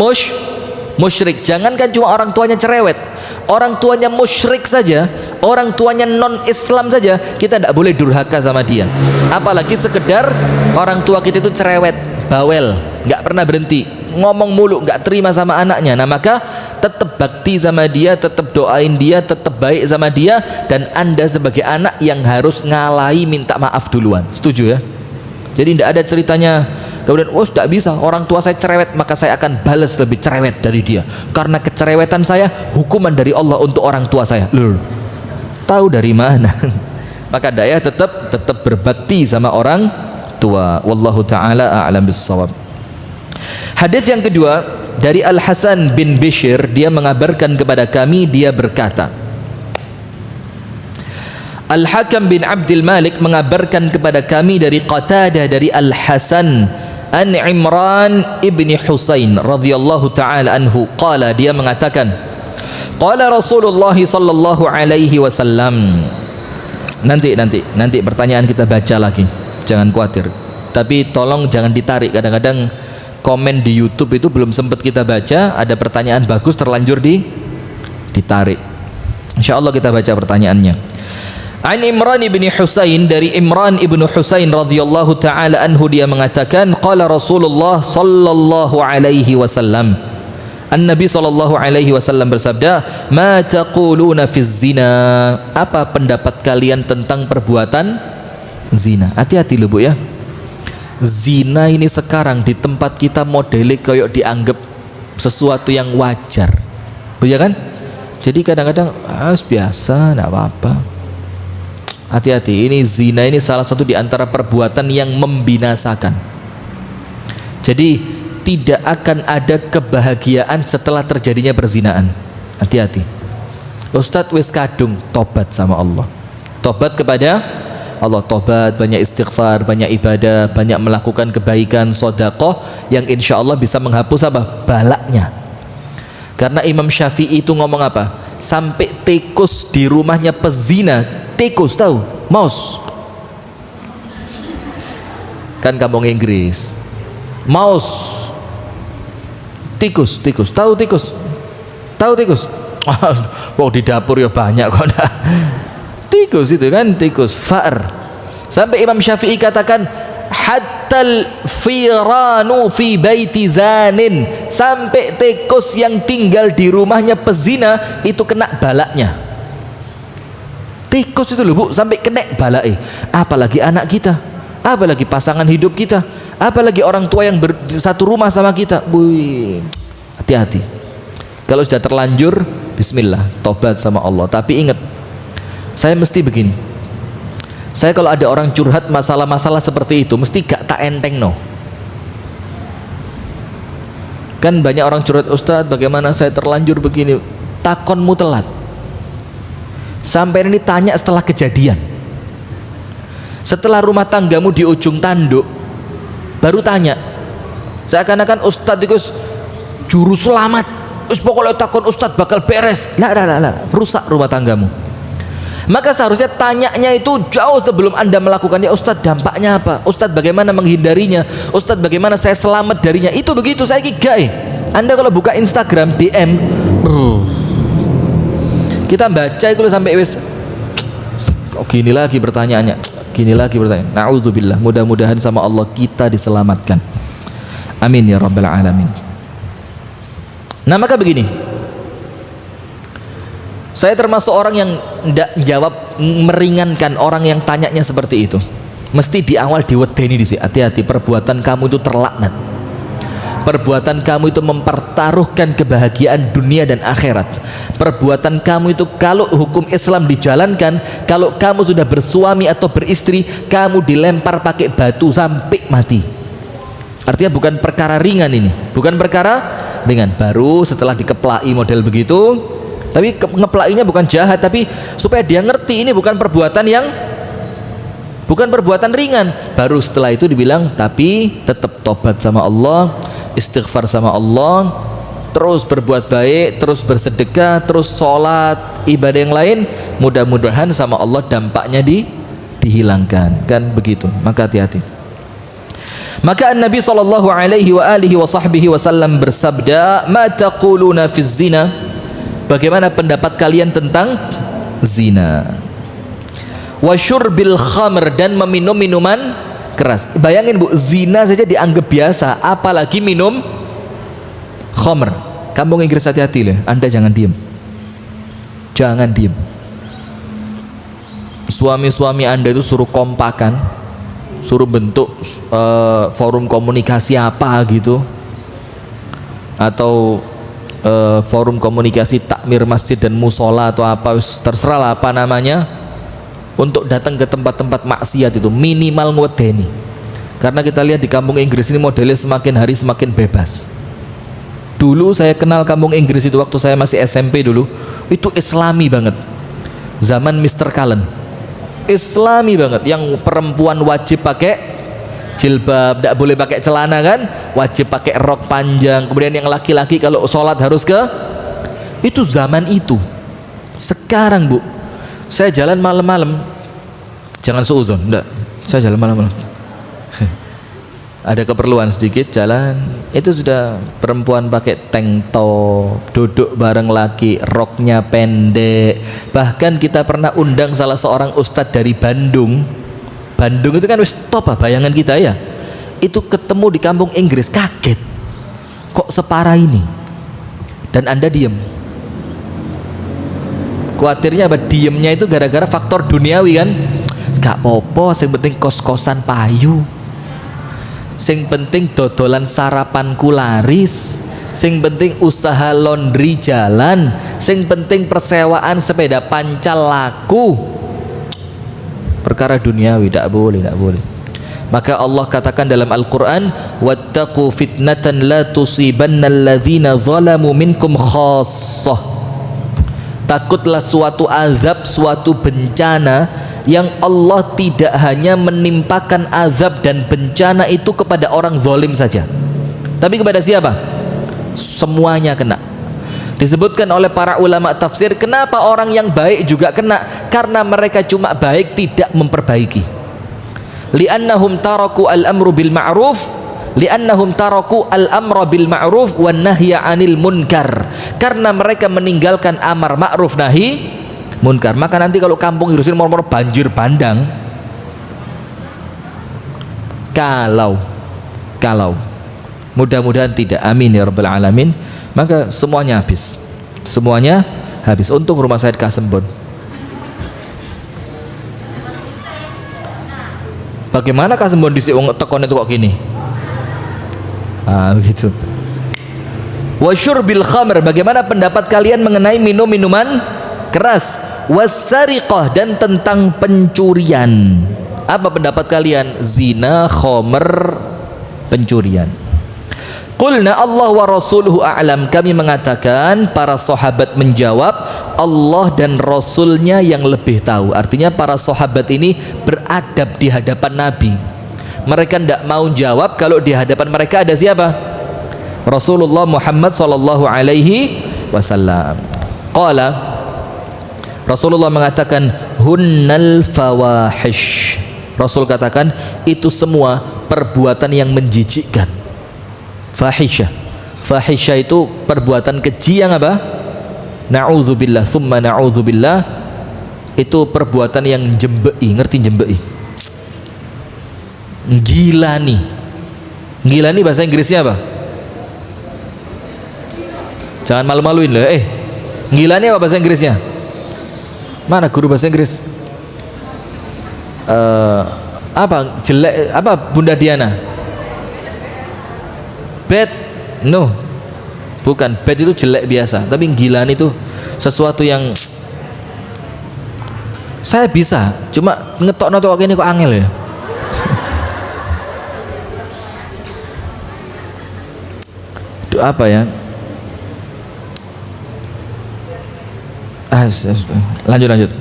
musyrik. Jangankan cuma orang tuanya cerewet, orang tuanya musyrik saja, orang tuanya non Islam saja, kita tidak boleh durhaka sama dia. Apalagi sekedar orang tua kita itu cerewet, bawel, nggak pernah berhenti, ngomong mulu, nggak terima sama anaknya. Nah maka tetap bakti sama dia, tetap doain dia, tetap baik sama dia. Dan Anda sebagai anak yang harus ngalahi minta maaf duluan. Setuju ya? Jadi tidak ada ceritanya Kemudian, oh tidak bisa, orang tua saya cerewet, maka saya akan balas lebih cerewet dari dia. Karena kecerewetan saya, hukuman dari Allah untuk orang tua saya. Loh, tahu dari mana? Maka daya tetap berbakti sama orang tua. Wallahu taala a'lam bissawab. Hadis yang kedua dari Al Hasan bin Bishr, dia mengabarkan kepada kami, dia berkata, Al Hakam bin Abdul Malik mengabarkan kepada kami dari Qatadah dari Al Hasan an Imran ibni Husain radhiyallahu taala anhu qala, dia mengatakan, qala Rasulullah sallallahu alaihi wasallam. Nanti pertanyaan kita baca lagi, jangan khawatir, tapi tolong jangan ditarik. Kadang-kadang komen di YouTube itu belum sempat kita baca, ada pertanyaan bagus terlanjur ditarik. Insyaallah kita baca pertanyaannya. An Imran ibni Husain, dari Imran ibnu Husain radhiyallahu taala anhu, dia mengatakan, qala Rasulullah sallallahu alaihi wasallam, An-Nabi sallallahu alaihi wasallam bersabda, ma taquluna fi zina, apa pendapat kalian tentang perbuatan zina? Hati-hati loh Bu ya, zina ini sekarang di tempat kita modelnya kayak dianggap sesuatu yang wajar, ya kan? Jadi kadang-kadang biasa, tidak apa-apa. Hati-hati, ini zina ini salah satu di antara perbuatan yang membinasakan. Jadi tidak akan ada kebahagiaan setelah terjadinya perzinaan. Hati-hati. Ustadz wis kadung, tobat sama Allah, tobat kepada Allah, tobat, banyak istighfar, banyak ibadah, banyak melakukan kebaikan, sedekah yang insya Allah bisa menghapus apa? Balaknya. Karena Imam Syafi'i itu ngomong apa? Sampai tikus di rumahnya pezina, tikus tahu? Mouse. Kan kampung Inggris. Mouse. Tikus, tahu tikus? Tahu tikus? Wow, di dapur ya banyak kok. Tikus itu kan, tikus, fa'ar. Sampai Imam Syafi'i katakan, hattal firanu fi baiti zanin, sampai tikus yang tinggal di rumahnya pezina itu kena balaknya. Tikus itu loh Bu, sampai kena balak. Apalagi anak kita, apalagi pasangan hidup kita, apalagi orang tua yang satu rumah sama kita. Wih, hati-hati. Kalau sudah terlanjur, bismillah, tobat sama Allah. Tapi ingat, saya mesti begini, saya kalau ada orang curhat masalah-masalah seperti itu, mesti gak tak enteng no. Kan banyak orang curhat, Ustadz bagaimana saya terlanjur begini. Takonmu telat. Sampai ini tanya setelah kejadian, setelah rumah tanggamu di ujung tanduk, baru tanya. Seakan-akan Ustadz itu juru selamat, pokoknya takon Ustadz bakal beres. Lah, rusak rumah tanggamu. Maka seharusnya tanyanya itu jauh sebelum Anda melakukannya. Ustadz dampaknya apa? Ustadz bagaimana menghindarinya? Ustadz bagaimana saya selamat darinya? Itu begitu saya kigai. Anda kalau buka Instagram DM, kita baca itu sampai wis, gini lagi pertanyaannya, gini lagi pertanyaan. Na'udzubillah, mudah-mudahan sama Allah kita diselamatkan. Amin ya rabbal alamin. Nah maka begini, saya termasuk orang yang tidak jawab meringankan orang yang tanyanya seperti itu. Mesti di awal diwedeni di sini. Hati-hati, perbuatan kamu itu terlaknat. Perbuatan kamu itu mempertaruhkan kebahagiaan dunia dan akhirat. Perbuatan kamu itu kalau hukum Islam dijalankan, kalau kamu sudah bersuami atau beristri, kamu dilempar pakai batu sampai mati. Artinya bukan perkara ringan ini, bukan perkara ringan. Baru setelah dikeplai model begitu, tapi ngeplainya bukan jahat, tapi supaya dia ngerti ini bukan perbuatan ringan. Baru setelah itu dibilang, tapi tetap tobat sama Allah, istighfar sama Allah, terus berbuat baik, terus bersedekah, terus sholat, ibadah yang lain, mudah-mudahan sama Allah dampaknya dihilangkan. Kan begitu. Maka hati-hati. Maka Nabi sallallahu alaihi wasallam bersabda, "Ma taquluna fi zina?" Bagaimana pendapat kalian tentang zina? Wa syurbil khamr, dan meminum minuman keras. Bayangin Bu, zina saja dianggap biasa, apalagi minum khamr. Kampung Inggris hati-hati loh, Anda jangan diem. Jangan diem. Suami-suami Anda itu suruh kompakan, suruh bentuk forum komunikasi apa gitu, atau forum komunikasi takmir masjid dan musola atau apa, terserah lah apa namanya, untuk datang ke tempat-tempat maksiat itu minimal ngwedeni. Karena kita lihat di kampung Inggris ini modelnya semakin hari semakin bebas. Dulu saya kenal kampung Inggris itu waktu saya masih SMP dulu, itu islami banget. Zaman Mr. Cullen, islami banget, yang perempuan wajib pakai jilbab, tidak boleh pakai celana kan, wajib pakai rok panjang. Kemudian yang laki-laki kalau sholat harus ke, itu zaman itu. Sekarang Bu, saya jalan malam-malam, jangan suudzon, enggak, saya jalan malam-malam ada keperluan sedikit jalan, itu sudah perempuan pakai tank top, duduk bareng laki, roknya pendek. Bahkan kita pernah undang salah seorang ustadz dari Bandung. Bandung itu kan wis top bayangan kita ya. Itu ketemu di kampung Inggris, kaget, kok separah ini. Dan Anda diem. Khawatirnya apa? Diemnya itu gara-gara faktor duniawi kan. Gak apa-apa, yang penting kos-kosan payu, sing penting dodolan sarapanku laris, sing penting usaha laundry jalan, sing penting persewaan sepeda pancal laku. Perkara duniawi tidak boleh, tidak boleh. Maka Allah katakan dalam Al-Quran, wattaqu fitnatan la tusibanna alladzina zalamu minkum khassah. Takutlah suatu azab, suatu bencana yang Allah tidak hanya menimpakan azab dan bencana itu kepada orang zalim saja, tapi kepada siapa? Semuanya kena. Disebutkan oleh para ulama tafsir, kenapa orang yang baik juga kena? Karena mereka cuma baik, tidak memperbaiki. Li'annahum taraku al-amru bil ma'ruf, li'annahum taraku al-amra bil ma'ruf wan nahya 'anil munkar. Karena mereka meninggalkan amar ma'ruf nahi munkar. Maka nanti kalau kampung Inggris ini mor-mor banjir bandang, kalau mudah-mudahan tidak, amin ya rabbal alamin, maka semuanya habis. Untung rumah saya di Kasembon. Bagaimana Kasembon disik wong tekon itu kok gini? Begitu. Wa syurbil khamr, bagaimana pendapat kalian mengenai minum minuman keras? Wassariqah, dan tentang pencurian. Apa pendapat kalian? Zina, khamr, pencurian. Qulna Allah wa rasuluhu a'lam, kami mengatakan, para sahabat menjawab, Allah dan Rasulnya yang lebih tahu. Artinya para sahabat ini beradab di hadapan Nabi. Mereka tidak mau jawab kalau di hadapan mereka ada siapa? Rasulullah Muhammad sallallahu alaihi wasallam. Qala, Rasulullah mengatakan, hunnal fawahish. Rasul katakan, itu semua perbuatan yang menjijikkan. Fahisyah itu perbuatan keji yang apa? Na'udzubillah, thumma na'udzubillah. Itu perbuatan yang jembei. Ngerti jembei? Gilani bahasa Inggrisnya apa? Jangan malu-maluin loh. Gilani apa bahasa Inggrisnya? Mana guru bahasa Inggris? Apa jelek? Apa Bunda Diana? Bad? No, bukan. Bad itu jelek biasa, tapi gilani itu sesuatu yang saya bisa, cuma ngetok-ngetok ini kok angel ya. Itu apa ya? Lanjut.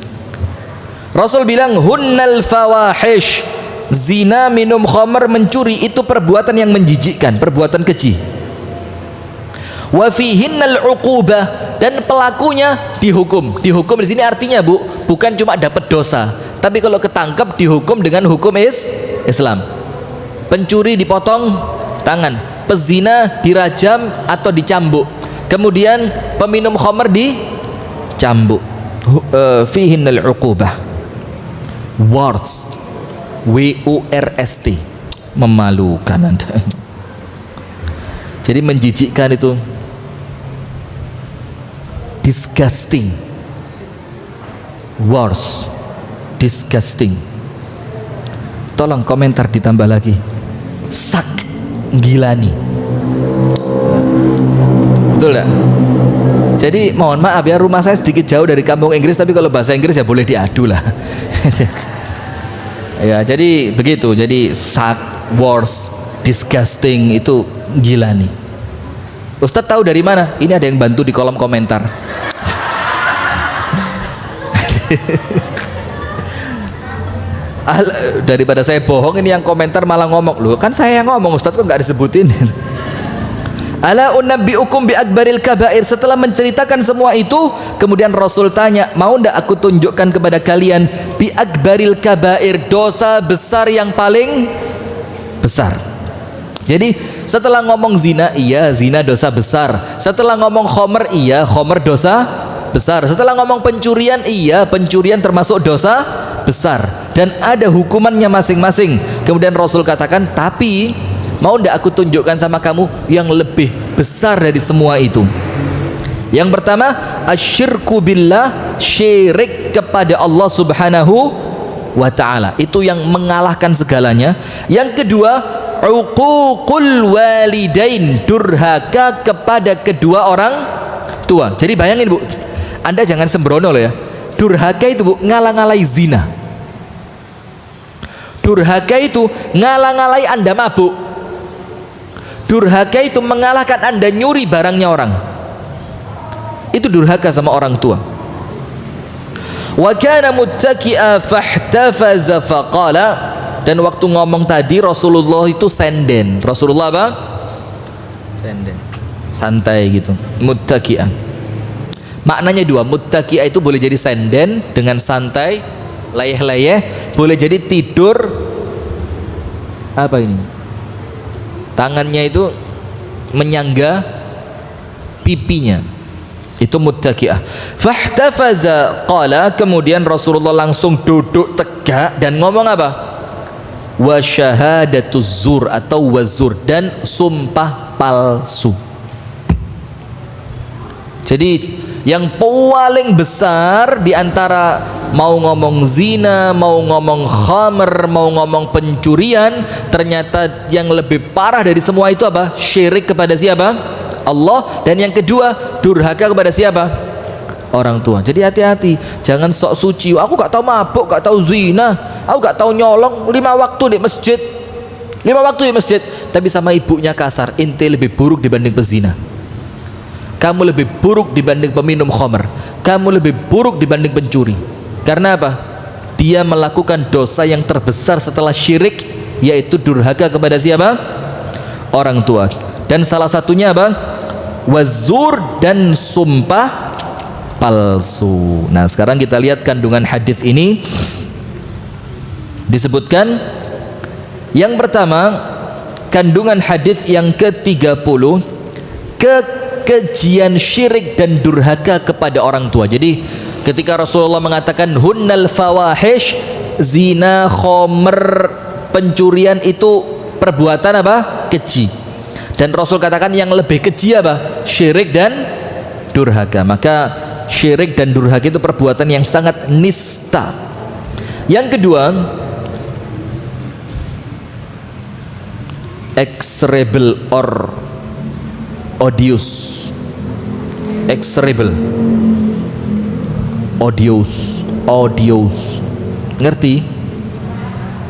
Rasul bilang, hunnal fawahish, zina, minum khamr, mencuri, itu perbuatan yang menjijikkan, perbuatan keji. Wa fihinnal uqubah, dan pelakunya dihukum. Dihukum di sini artinya bukan cuma dapat dosa, tapi kalau ketangkep dihukum dengan hukum Islam. Pencuri dipotong tangan, pezina dirajam atau dicambuk, kemudian peminum khamr dicambuk. Fihinnal uqubah. Worst, WURST, memalukan Anda. Jadi menjijikkan itu, disgusting. Worst, disgusting. Tolong komentar ditambah lagi. Sak Gilani. Betul enggak? Jadi mohon maaf ya, rumah saya sedikit jauh dari kampung Inggris, tapi kalau bahasa Inggris ya boleh diadu lah. Ya, jadi begitu. Jadi sak, worse, disgusting itu Gilani. Ustadz tahu dari mana? Ini ada yang bantu di kolom komentar. Daripada saya bohong, ini yang komentar malah ngomong, loh kan saya yang ngomong Ustadz kok nggak disebutin. Ala unabbiukum bi akbaril kabair. Setelah menceritakan semua itu, kemudian Rasul tanya, mau ndak aku tunjukkan kepada kalian bi akbaril kabair, dosa besar yang paling besar. Jadi setelah ngomong zina, iya zina dosa besar. Setelah ngomong khomer, iya khomer dosa besar. Setelah ngomong pencurian, iya pencurian termasuk dosa besar, dan ada hukumannya masing-masing. Kemudian Rasul katakan, tapi mau ndak aku tunjukkan sama kamu yang lebih besar dari semua itu. Yang pertama, asyirku billah, syirik kepada Allah subhanahu wa ta'ala, itu yang mengalahkan segalanya. Yang kedua, uququl walidain, durhaka kepada kedua orang tua. Jadi bayangin Bu, Anda jangan sembrono loh ya, durhaka itu Bu ngalang-ngalai zina. Durhaka itu ngalang-ngalai Anda mabuk. Durhaka itu mengalahkan Anda nyuri barangnya orang. Itu durhaka sama orang tua. Wa kana muttaqi'a fahtafaza faqala, dan waktu ngomong tadi Rasulullah itu senden. Rasulullah apa? Senden. Santai gitu. Muttaqi'a. Maknanya dua. Muttaqi'a itu boleh jadi senden dengan santai, layeh-layeh, boleh jadi tidur apa ini? Tangannya itu menyangga pipinya. Itu muttaqi'ah. Fahtafaza qala, kemudian Rasulullah langsung duduk tegak dan ngomong apa? Wa syahadatuz zur atau wazur, dan sumpah palsu. Jadi yang paling besar di antara mau ngomong zina, mau ngomong khamr, mau ngomong pencurian, ternyata yang lebih parah dari semua itu apa? Syirik kepada siapa? Allah. Dan yang kedua, durhaka kepada siapa? Orang tua. Jadi hati-hati, jangan sok suci. Aku gak tahu mabuk, gak tahu zina, aku gak tahu nyolong 5 waktu di masjid, 5 waktu di masjid, tapi sama ibunya kasar. Ente lebih buruk dibanding pezina. Kamu lebih buruk dibanding peminum khamr. Kamu lebih buruk dibanding pencuri. Karena apa? Dia melakukan dosa yang terbesar setelah syirik, yaitu durhaka kepada siapa? Orang tua. Dan salah satunya apa? Wazur, dan sumpah palsu. Nah, sekarang kita lihat kandungan hadis ini. Disebutkan yang pertama, kandungan hadis yang ke-30, kekejian syirik dan durhaka kepada orang tua. Jadi ketika Rasulullah mengatakan hunnal fawahish, zina, khomer, pencurian itu perbuatan apa? Keji. Dan Rasul katakan yang lebih keji apa? Syirik dan durhaka. Maka syirik dan durhaka itu perbuatan yang sangat nista. Yang kedua, execrable or odious. Execrable, odious, odious. Ngerti?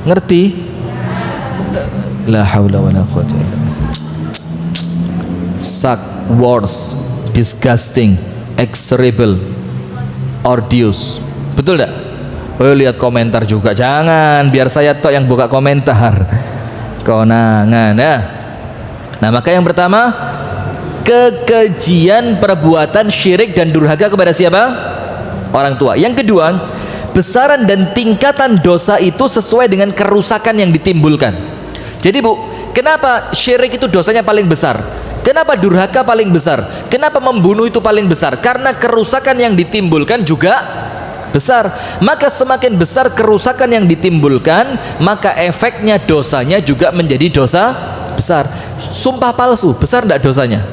Ngerti? La haula wala quwwata illa billah. Suck, worse, disgusting, execrable, odious. Betul enggak? Oh, lihat komentar juga. Jangan, biar saya tok yang buka komentar. Konangan. Nah, maka yang pertama, kekejian perbuatan syirik dan durhaka kepada siapa? Orang tua. Yang kedua, besaran dan tingkatan dosa itu sesuai dengan kerusakan yang ditimbulkan. Jadi Bu, kenapa syirik itu dosanya paling besar? Kenapa durhaka paling besar? Kenapa membunuh itu paling besar? Karena kerusakan yang ditimbulkan juga besar. Maka semakin besar kerusakan yang ditimbulkan, maka efeknya dosanya juga menjadi dosa besar. Sumpah palsu, besar enggak dosanya?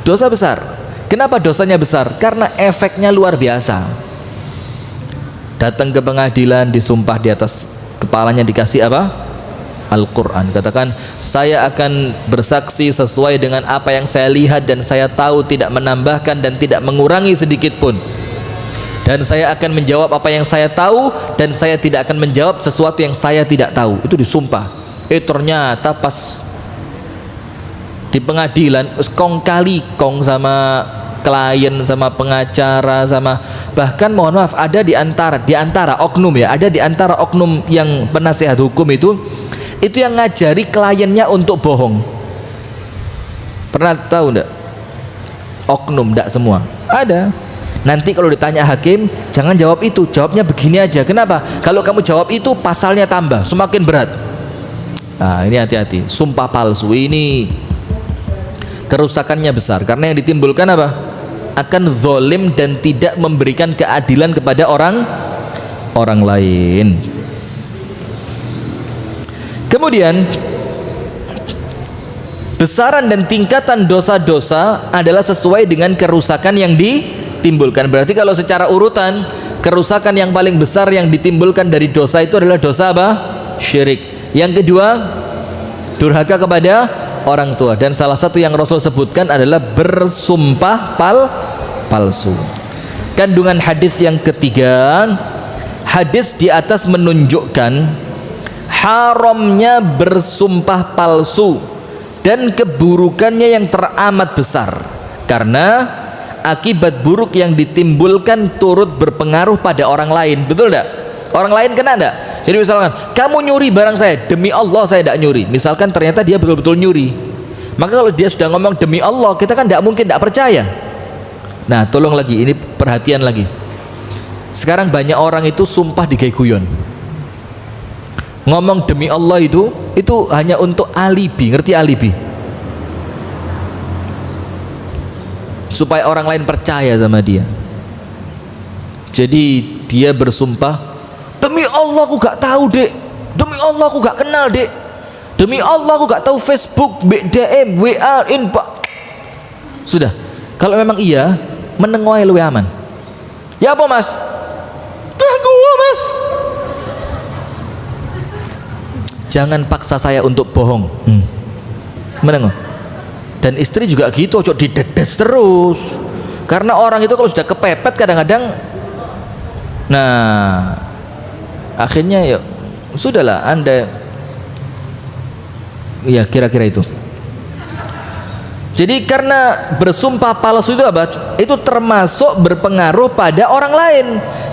Dosa besar. Kenapa dosanya besar? Karena efeknya luar biasa. Datang ke pengadilan disumpah di atas kepalanya dikasih apa? Al-Quran. Katakan, saya akan bersaksi sesuai dengan apa yang saya lihat dan saya tahu, tidak menambahkan dan tidak mengurangi sedikit pun. Dan saya akan menjawab apa yang saya tahu, dan saya tidak akan menjawab sesuatu yang saya tidak tahu. Itu disumpah. Ternyata pas di pengadilan kong kali kong sama klien, sama pengacara, sama bahkan mohon maaf ada di antara oknum ya, ada di antara oknum yang penasihat hukum itu yang ngajari kliennya untuk bohong. Pernah tahu enggak? Oknum, enggak semua. Ada. Nanti kalau ditanya hakim, jangan jawab itu, jawabnya begini aja. Kenapa? Kalau kamu jawab itu pasalnya tambah, semakin berat. Nah, ini hati-hati. Sumpah palsu ini kerusakannya besar karena yang ditimbulkan apa? Akan zalim dan tidak memberikan keadilan kepada orang lain. Kemudian besaran dan tingkatan dosa-dosa adalah sesuai dengan kerusakan yang ditimbulkan. Berarti kalau secara urutan, kerusakan yang paling besar yang ditimbulkan dari dosa itu adalah dosa apa? Syirik. Yang kedua, durhaka kepada orang tua. Dan salah satu yang Rasul sebutkan adalah bersumpah palsu. Kandungan hadis yang ketiga, hadis di atas menunjukkan haramnya bersumpah palsu dan keburukannya yang teramat besar, karena akibat buruk yang ditimbulkan turut berpengaruh pada orang lain. Betul tidak? Orang lain kena tidak? Jadi misalkan kamu nyuri barang saya, demi Allah saya tidak nyuri. Misalkan ternyata dia betul-betul nyuri, maka kalau dia sudah ngomong demi Allah, kita kan tidak mungkin tidak percaya. Nah, tolong lagi, ini perhatian lagi. Sekarang banyak orang itu sumpah digawe guyon. Ngomong demi Allah itu hanya untuk alibi. Ngerti alibi? Supaya orang lain percaya sama dia. Jadi dia bersumpah, demi Allah aku gak tahu dek, demi Allah aku gak kenal dek, demi Allah aku gak tahu Facebook, BDM, WA, Pak. Sudah, kalau memang iya, menengoai luwe aman. Ya apa mas? Gua mas. Jangan paksa saya untuk bohong. Menengok. Dan istri juga gitu, ojo didedes terus. Karena orang itu kalau sudah kepepet kadang-kadang, nah akhirnya ya sudahlah, Anda ya kira-kira itu. Jadi karena bersumpah palsu itu apa? Itu termasuk berpengaruh pada orang lain.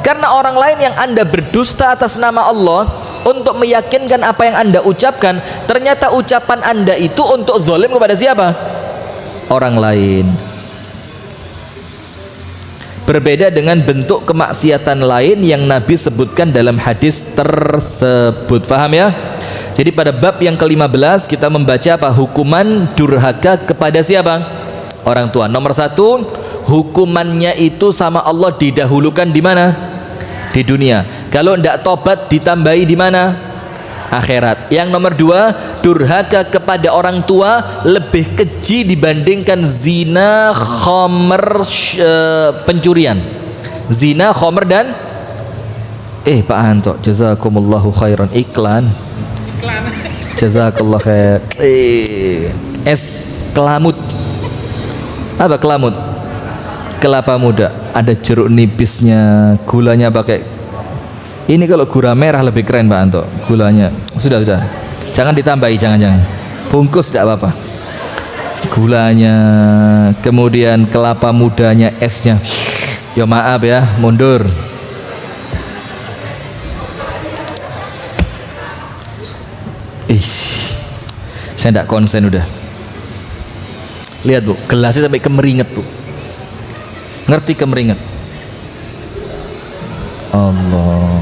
Karena orang lain yang Anda berdusta atas nama Allah untuk meyakinkan apa yang Anda ucapkan, ternyata ucapan Anda itu untuk zalim kepada siapa? Orang lain. Berbeda dengan bentuk kemaksiatan lain yang Nabi sebutkan dalam hadis tersebut. Faham ya? Jadi pada bab yang ke-15 kita membaca apa? Hukuman durhaka kepada siapa? Orang tua. Nomor 1, hukumannya itu sama Allah didahulukan di mana? Di dunia. Kalau tidak tobat ditambahi di mana? Akhirat. Yang nomor 2, durhaka kepada orang tua lebih keji dibandingkan zina, khamr, pencurian. Zina, khamr dan Pak Anto, jazakumullahu khairan, iklan. Jazakallah khair. Es kelamut. Apa kelamut? Kelapa muda, ada jeruk nipisnya, gulanya pakai. Ini kalau gula merah lebih keren Pak Anto. Gulanya sudah. Jangan ditambahi, jangan. Bungkus tidak apa-apa. Gulanya, kemudian kelapa mudanya, esnya. Ya maaf ya, mundur. Saya tidak konsen udah. Lihat bu, gelasnya sampai kemeringet bu. Ngerti kemeringet? Allah.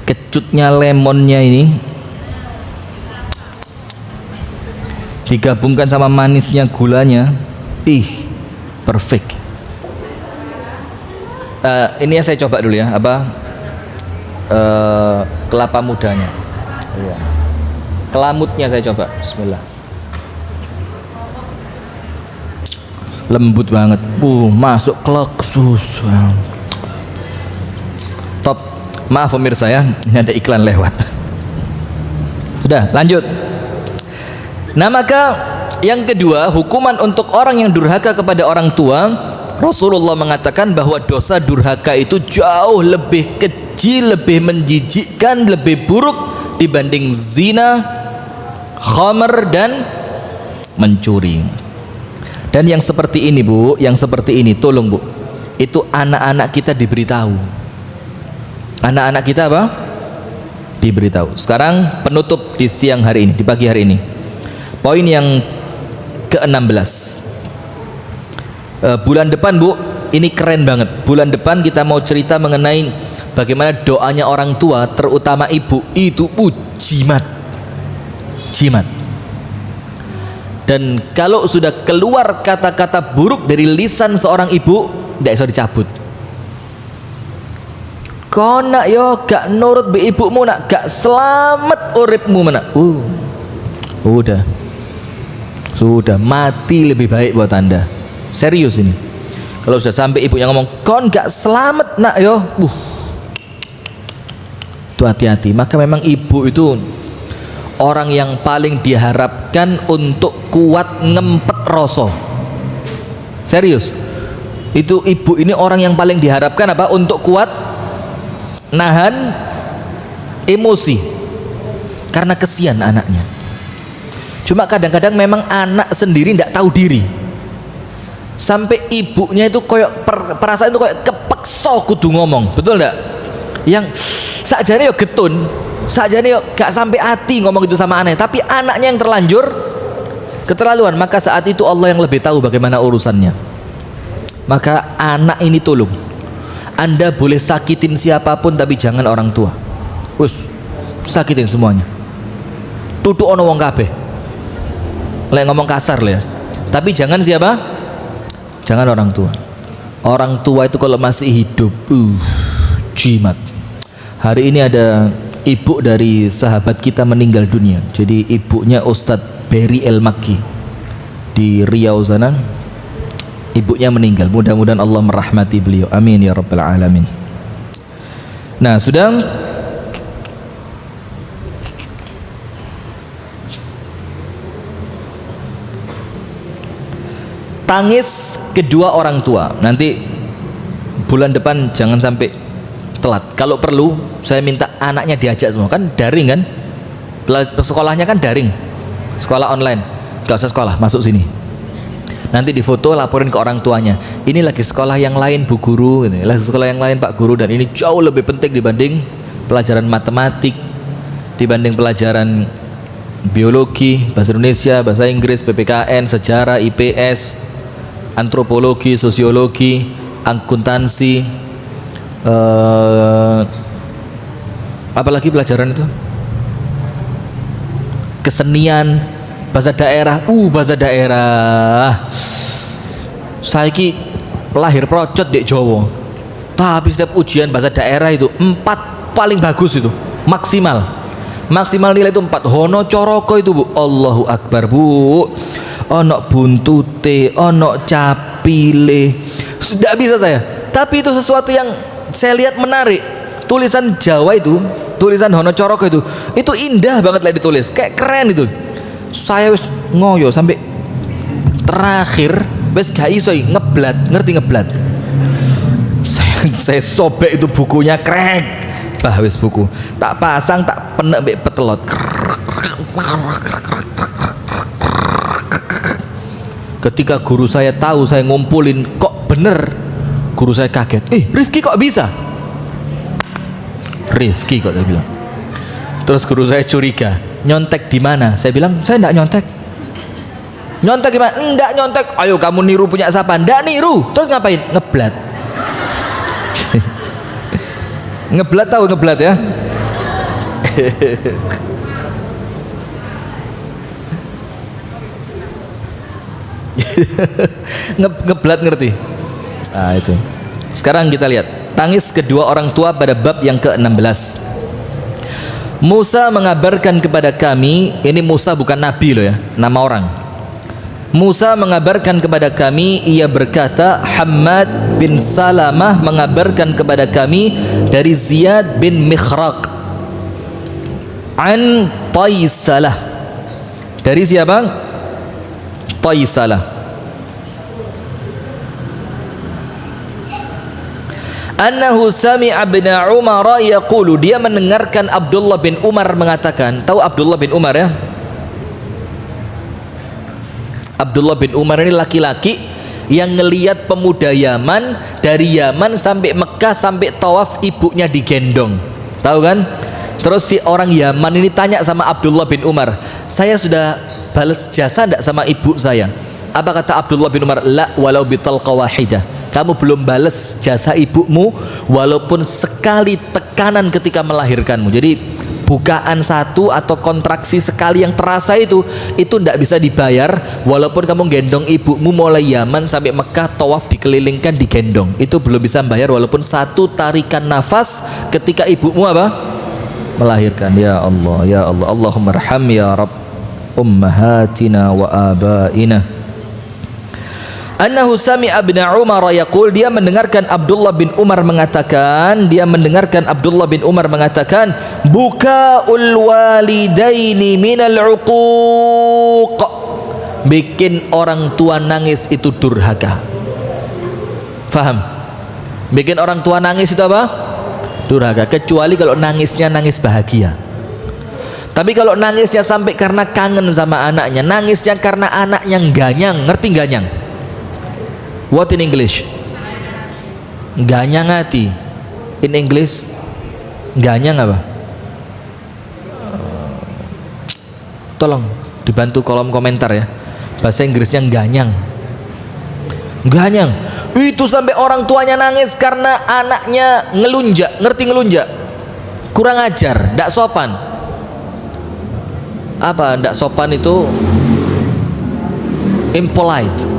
Kecutnya lemonnya ini digabungkan sama manisnya gulanya, perfect. Ini yang saya coba dulu ya, kelapa mudanya, kelamutnya saya coba. Bismillah. lembut banget. Masuk kleksus. Top. Maaf pemirsa ya, ini ada iklan lewat. Sudah, lanjut. Nah, maka yang kedua, hukuman untuk orang yang durhaka kepada orang tua, Rasulullah mengatakan bahwa dosa durhaka itu jauh lebih keji, lebih menjijikkan, lebih buruk dibanding zina, khamr, dan mencuri. Dan yang seperti ini Bu, yang seperti ini tolong Bu, itu anak-anak kita diberitahu. Anak-anak kita apa? Diberitahu. Sekarang penutup di siang hari ini, di pagi hari ini, poin yang ke-16. Bulan depan Bu, ini keren banget. Bulan depan kita mau cerita mengenai bagaimana doanya orang tua, terutama ibu, itu jimat. Dan kalau sudah keluar kata-kata buruk dari lisan seorang ibu, tidak bisa dicabut. Kau nak yo gak nurut be ibumu, nak gak selamat uripmu mana. Sudah mati lebih baik buat Anda. Serius ini. Kalau sudah sampai ibu yang ngomong kon gak selamat nak yo, itu hati-hati. Maka memang ibu itu orang yang paling diharapkan untuk kuat ngempet rasa. Serius. Itu ibu ini orang yang paling diharapkan apa? Untuk kuat nahan emosi. Karena kesian anaknya. Cuma kadang-kadang memang anak sendiri tidak tahu diri. Sampai ibunya itu koyok perasaan itu koyok kepeksa kudu ngomong, betul enggak? Yang sakjane yo getun, sakjane yo gak sampai hati ngomong itu sama anaknya, tapi anaknya yang terlanjur keterlaluan, maka saat itu Allah yang lebih tahu bagaimana urusannya. Maka anak ini tolong, Anda boleh sakitin siapapun tapi jangan orang tua. Sakitin semuanya. Tutuk ono wong kabeh. Lek ngomong kasar lah ya. Tapi jangan siapa? Jangan orang tua. Orang tua itu kalau masih hidup, jimat. Hari ini ada ibu dari sahabat kita meninggal dunia. Jadi ibunya Ustadz Berry El Makki di Riau sana. Ibunya meninggal. Mudah-mudahan Allah merahmati beliau. Amin ya rabbal alamin. Nah, sudah. Tangis kedua orang tua. Nanti bulan depan jangan sampai telat. Kalau perlu saya minta anaknya diajak semua, kan daring kan, sekolahnya kan daring, sekolah online, gak usah sekolah, masuk sini. Nanti difoto laporin ke orang tuanya. Ini lagi sekolah yang lain Bu Guru, gitu. Lagi sekolah yang lain Pak Guru, dan ini jauh lebih penting dibanding pelajaran matematik, dibanding pelajaran biologi, bahasa Indonesia, bahasa Inggris, PPKN, sejarah, IPS, antropologi, sosiologi, akuntansi, apalagi pelajaran itu, kesenian, bahasa daerah. Bahasa daerah saiki lahir procot di Jawa, tapi setiap ujian bahasa daerah itu 4 paling bagus, itu maksimal nilai itu 4. Hono coroko itu Bu, Allahu Akbar Bu, ono buntute, ono capile, sudah bisa saya. Tapi itu sesuatu yang saya lihat menarik. Tulisan Jawa itu, tulisan Hono coroko itu indah banget lah ditulis, kayak keren itu. Saya wis ngoyo sampai terakhir wis gak iso ngeblat, ngerti ngeblat. Saya sobek itu bukunya, krek. Wis buku tak pasang, tak penek mbek petelot. Ketika guru saya tahu saya ngumpulin kok bener, guru saya kaget. Rifki kok bisa? Rifki kok, dia bilang. Terus guru saya curiga, nyontek di mana? Saya bilang saya enggak nyontek. Nyontek di mana? Enggak nyontek. Ayo kamu niru punya siapa? Enggak niru. Terus ngapain? Ngeblat. Ngeblat, tahu ngeblat ya? Ngeblat, ngerti? Nah itu. Sekarang kita lihat tangis kedua orang tua pada bab yang ke-16. Musa mengabarkan kepada kami, ini Musa bukan nabi loh ya, nama orang. Musa mengabarkan kepada kami, ia berkata, Hammad bin Salamah mengabarkan kepada kami dari Ziyad bin Mikhraq an Taisalah. Dari siapa? Taisalah. Annahu sami'a ibn Umar yaqulu, dia mendengarkan Abdullah bin Umar mengatakan. Tahu Abdullah bin Umar ya? Abdullah bin Umar ini laki-laki yang ngelihat pemuda Yaman, dari Yaman sampai Mekah sampai tawaf ibunya digendong. Tahu kan? Terus si orang Yaman ini tanya sama Abdullah bin Umar, saya sudah balas jasa enggak sama ibu saya? Apa kata Abdullah bin Umar? La walau bitalqa wahidah. Kamu belum balas jasa ibumu walaupun sekali tekanan ketika melahirkanmu. Jadi bukaan satu atau kontraksi sekali yang terasa itu tidak bisa dibayar walaupun kamu gendong ibumu mulai Yaman sampai Mekah, tawaf dikelilingkan digendong, itu belum bisa bayar walaupun satu tarikan nafas ketika ibumu apa? Melahirkan. Ya Allah, ya Allah, Allahumma arham ya Rabb ummahatina wa abaina. Annahu sami'a ibn Umar yaqul, dia mendengarkan Abdullah bin Umar mengatakan, bukaul walidaini minal uquq, bikin orang tua nangis itu durhaka. Faham? Bikin orang tua nangis itu apa? Durhaka, kecuali kalau nangisnya nangis bahagia. Tapi kalau nangisnya sampai karena kangen sama anaknya, nangisnya karena anaknya ganyang, ngerti ganyang? What in English? Ganyang hati. In English ganyang apa? Tolong dibantu kolom komentar ya. Bahasa Inggrisnya ganyang. Ganyang. Itu sampai orang tuanya nangis karena anaknya ngelunjak. Ngerti ngelunjak? Kurang ajar, ndak sopan. Apa ndak sopan itu? Impolite.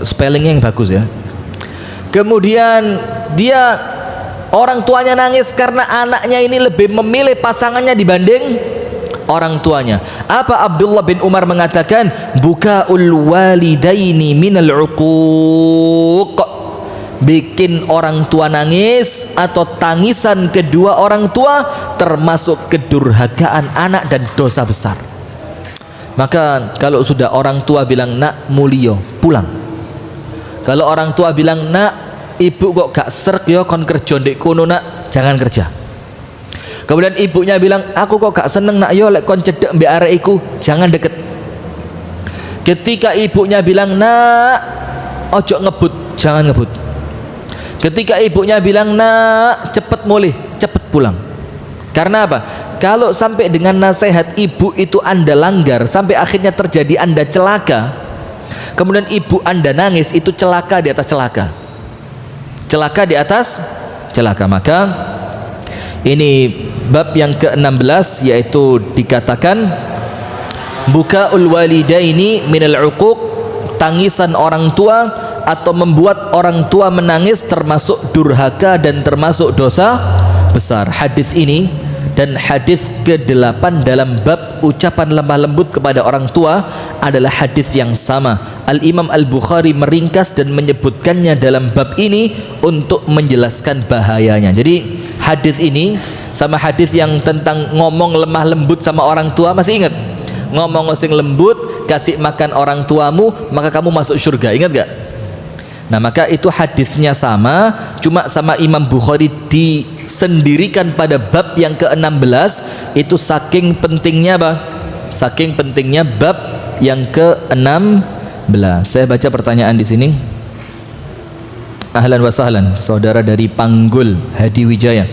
Spellingnya yang bagus ya. Kemudian dia, orang tuanya nangis karena anaknya ini lebih memilih pasangannya dibanding orang tuanya. Apa Abdullah bin Umar mengatakan? Bukaul walidaini minal uquq, bikin orang tua nangis atau tangisan kedua orang tua termasuk kedurhakaan anak dan dosa besar. Maka kalau sudah orang tua bilang, nak mulio pulang. Kalau orang tua bilang, nak ibu kok gak serk ya kon kerja ndek kono nak, jangan kerja. Kemudian ibunya bilang, aku kok gak seneng nak yo lek kon cedek mbek arek iku, jangan deket. Ketika ibunya bilang, nak ojo ngebut, jangan ngebut. Ketika ibunya bilang, nak cepet mulih, cepet pulang. Karena apa? Kalau sampai dengan nasihat ibu itu Anda langgar, sampai akhirnya terjadi Anda celaka, kemudian ibu Anda nangis, itu celaka di atas celaka. Celaka di atas celaka. Maka ini bab yang ke-16, yaitu dikatakan bukaul walidaini minal uquq, tangisan orang tua atau membuat orang tua menangis termasuk durhaka dan termasuk dosa besar. Hadis ini dan hadis ke-8 dalam bab ucapan lemah lembut kepada orang tua adalah hadis yang sama. Al-Imam Al-Bukhari meringkas dan menyebutkannya dalam bab ini untuk menjelaskan bahayanya. Jadi hadis ini sama hadis yang tentang ngomong lemah lembut sama orang tua, masih ingat? Ngomong sing lembut, kasih makan orang tuamu, maka kamu masuk surga. Ingat gak? Nah, maka itu hadisnya sama, cuma sama Imam Bukhari disendirikan pada bab yang ke-16. Itu saking pentingnya apa? Saking pentingnya bab yang ke-16. Saya baca pertanyaan di sini. Ahlan wa sahlan, saudara dari Panggul, Hadi Wijaya.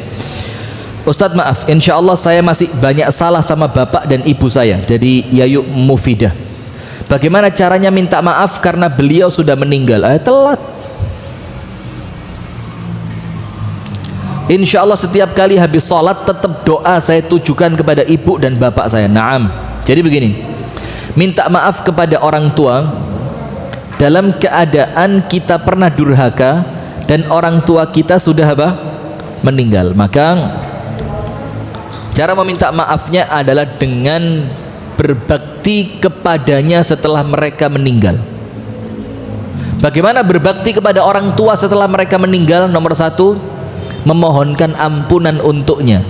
Ustadz maaf, insya Allah saya masih banyak salah sama bapak dan ibu saya. Dari Yayu Mufidah. Bagaimana caranya minta maaf karena beliau sudah meninggal? Telat. Insya Allah setiap kali habis sholat tetap doa saya tujukan kepada ibu dan bapak saya. Naam. Jadi begini, minta maaf kepada orang tua dalam keadaan kita pernah durhaka dan orang tua kita sudah apa? Meninggal. Maka cara meminta maafnya adalah dengan berbakti kepadanya setelah mereka meninggal. Bagaimana berbakti kepada orang tua setelah mereka meninggal? Nomor satu, memohonkan ampunan untuknya,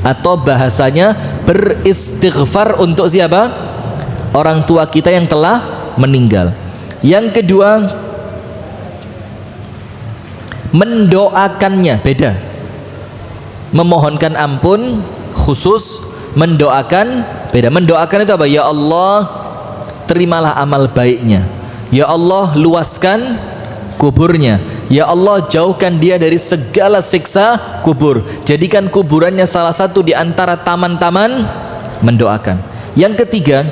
atau bahasanya beristighfar untuk siapa? Orang tua kita yang telah meninggal. Yang kedua, mendoakannya. Beda. Memohonkan ampun khusus, mendoakan beda. Mendoakan itu apa? Ya Allah, terimalah amal baiknya. Ya Allah, luaskan kuburnya. Ya Allah, jauhkan dia dari segala siksa kubur. Jadikan kuburannya salah satu di antara taman-taman. Mendoakan. Yang ketiga,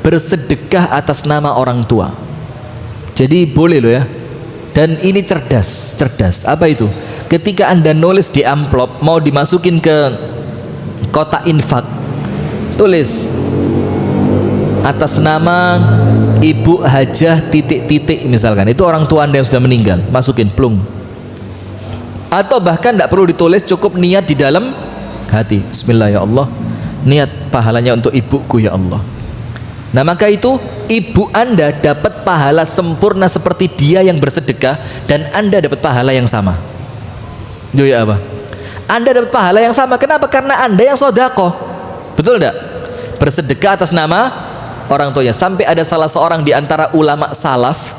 bersedekah atas nama orang tua. Jadi boleh loh ya. Dan ini cerdas. Apa itu? Ketika Anda nulis di amplop mau dimasukin ke kotak infak, tulis atas nama Ibu Hajah titik-titik misalkan. Itu orang tua Anda yang sudah meninggal. Masukin plung. Atau bahkan tidak perlu ditulis, cukup niat di dalam hati. Bismillah ya Allah, niat pahalanya untuk ibuku ya Allah. Nah maka itu ibu Anda dapat pahala sempurna seperti dia yang bersedekah, dan Anda dapat pahala yang sama. Ya apa? Anda dapat pahala yang sama. Kenapa? Karena Anda yang sedekah. Betul tidak? Bersedekah atas nama orang tuanya. Sampai ada salah seorang di antara ulama salaf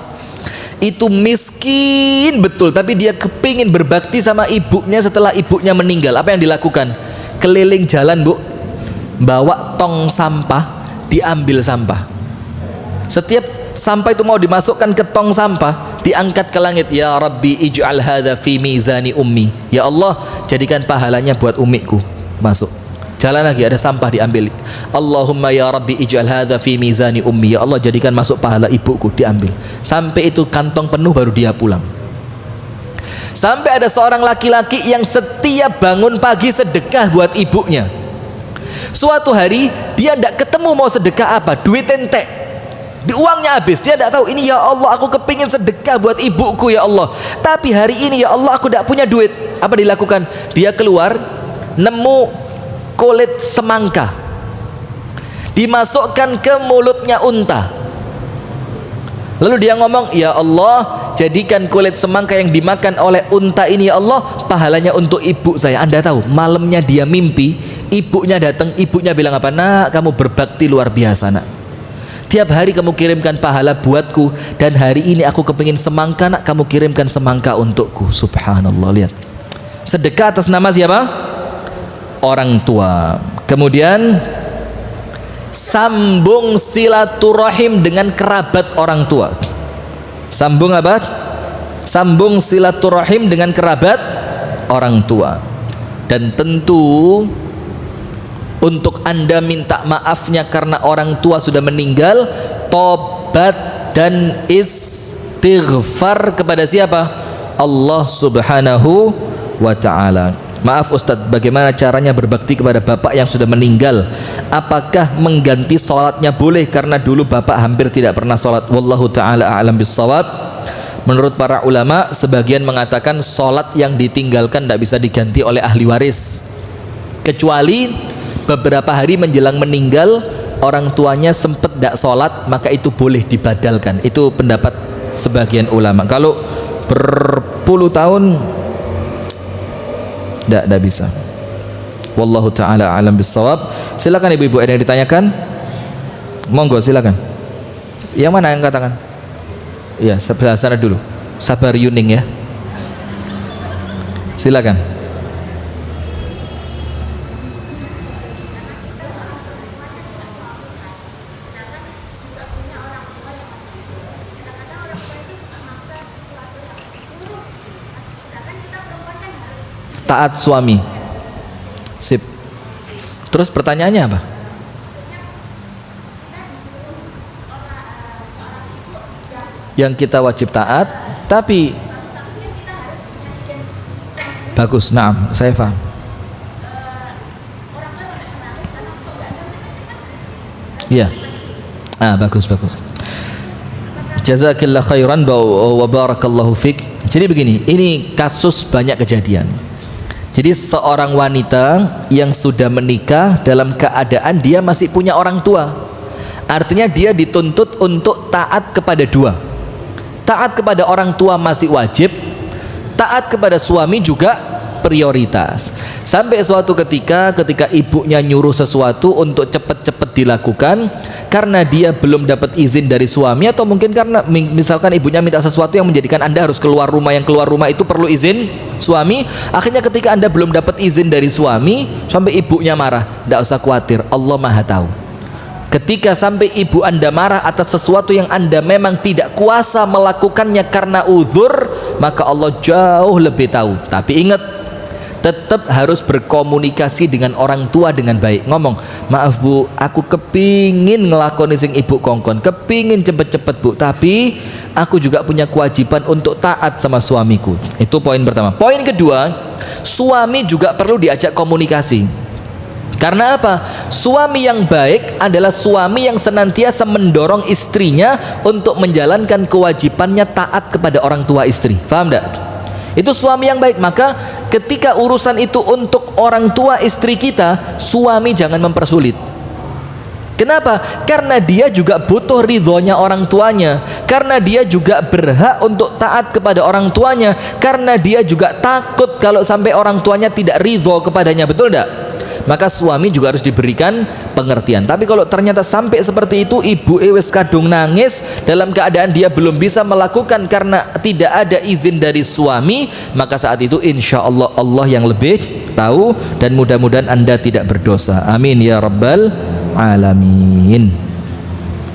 itu miskin betul, tapi dia kepingin berbakti sama ibunya setelah ibunya meninggal. Apa yang dilakukan? Keliling jalan, Bu, bawa tong sampah, diambil sampah. Setiap sampah itu mau dimasukkan ke tong sampah, diangkat ke langit. Ya Rabbi ij'al hadza fi mizani ummi. Ya Allah, jadikan pahalanya buat umiku. Masuk. Jalan lagi, ada sampah, diambil. Allahumma ya Rabbi ij'al hadza fi mizani ummi. Ya Allah, jadikan masuk pahala ibuku, diambil. Sampai itu kantong penuh baru dia pulang. Sampai ada seorang laki-laki yang setiap bangun pagi sedekah buat ibunya. Suatu hari dia tidak ketemu mau sedekah apa, duit entek, uangnya habis. Dia tidak tahu, ini ya Allah aku kepingin sedekah buat ibuku ya Allah, tapi hari ini ya Allah aku tidak punya duit. Apa dilakukan? Dia keluar, nemu kulit semangka, dimasukkan ke mulutnya unta. Lalu dia ngomong, ya Allah, jadikan kulit semangka yang dimakan oleh unta ini ya Allah, pahalanya untuk ibu saya. Anda tahu, malamnya dia mimpi, ibunya datang. Ibunya bilang apa? Nak, kamu berbakti luar biasa nak, tiap hari kamu kirimkan pahala buatku, dan hari ini aku kepingin semangka nak, kamu kirimkan semangka untukku. Subhanallah. Lihat, sedekah atas nama siapa? Orang tua. Kemudian sambung silaturahim dengan kerabat orang tua. Sambung apa? Sambung silaturahim dengan kerabat orang tua. Dan tentu untuk Anda minta maafnya karena orang tua sudah meninggal, tobat dan istighfar kepada siapa? Allah Subhanahu wa ta'ala. Maaf Ustadz, bagaimana caranya berbakti kepada bapak yang sudah meninggal? Apakah mengganti sholatnya boleh? Karena dulu bapak hampir tidak pernah sholat. Wallahu ta'ala a'lam bissawab. Menurut para ulama, sebagian mengatakan sholat yang ditinggalkan tidak bisa diganti oleh ahli waris, kecuali beberapa hari menjelang meninggal orang tuanya sempat tidak sholat, maka itu boleh dibadalkan. Itu pendapat sebagian ulama. Kalau berpuluh tahun tidak bisa. Wallahu ta'ala a'lam bissawab. Silakan ibu-ibu, ada yang ditanyakan? Monggo silakan. Yang mana yang katakan? Ya, sebelah sana dulu. Sabar Yuning ya. Silakan. Taat suami. Sip. Terus pertanyaannya apa? Yang kita wajib taat, tapi bagus. Naam, saya paham. Ya. Bagus. Jazakillah khairan wa barakallahu fik. Jadi begini, ini kasus banyak kejadian. Jadi seorang wanita yang sudah menikah dalam keadaan dia masih punya orang tua, artinya dia dituntut untuk taat kepada dua. Taat kepada orang tua masih wajib, taat kepada suami juga prioritas. Sampai suatu ketika ibunya nyuruh sesuatu untuk cepat-cepat dilakukan karena dia belum dapat izin dari suami, atau mungkin karena misalkan ibunya minta sesuatu yang menjadikan Anda harus keluar rumah, yang keluar rumah itu perlu izin suami. Akhirnya ketika Anda belum dapat izin dari suami sampai ibunya marah, tidak usah khawatir, Allah Maha tahu. Ketika sampai ibu Anda marah atas sesuatu yang Anda memang tidak kuasa melakukannya karena uzur, maka Allah jauh lebih tahu. Tapi ingat, tetap harus berkomunikasi dengan orang tua dengan baik. Ngomong, maaf bu, aku kepingin ngelakoni sing ibu kongkon, kepingin cepet-cepet bu, tapi aku juga punya kewajiban untuk taat sama suamiku. Itu poin pertama. Poin kedua, suami juga perlu diajak komunikasi. Karena apa? Suami yang baik adalah suami yang senantiasa mendorong istrinya untuk menjalankan kewajibannya taat kepada orang tua istri. Paham tidak? Itu suami yang baik. Maka ketika urusan itu untuk orang tua istri kita, suami jangan mempersulit. Kenapa? Karena dia juga butuh ridhonya orang tuanya, karena dia juga berhak untuk taat kepada orang tuanya, karena dia juga takut kalau sampai orang tuanya tidak ridho kepadanya. Betul tidak? Maka suami juga harus diberikan pengertian. Tapi kalau ternyata sampai seperti itu, ibu wis kadung nangis dalam keadaan dia belum bisa melakukan karena tidak ada izin dari suami, maka saat itu insya Allah Allah yang lebih tahu, dan mudah-mudahan Anda tidak berdosa. Amin ya rabbal alamin.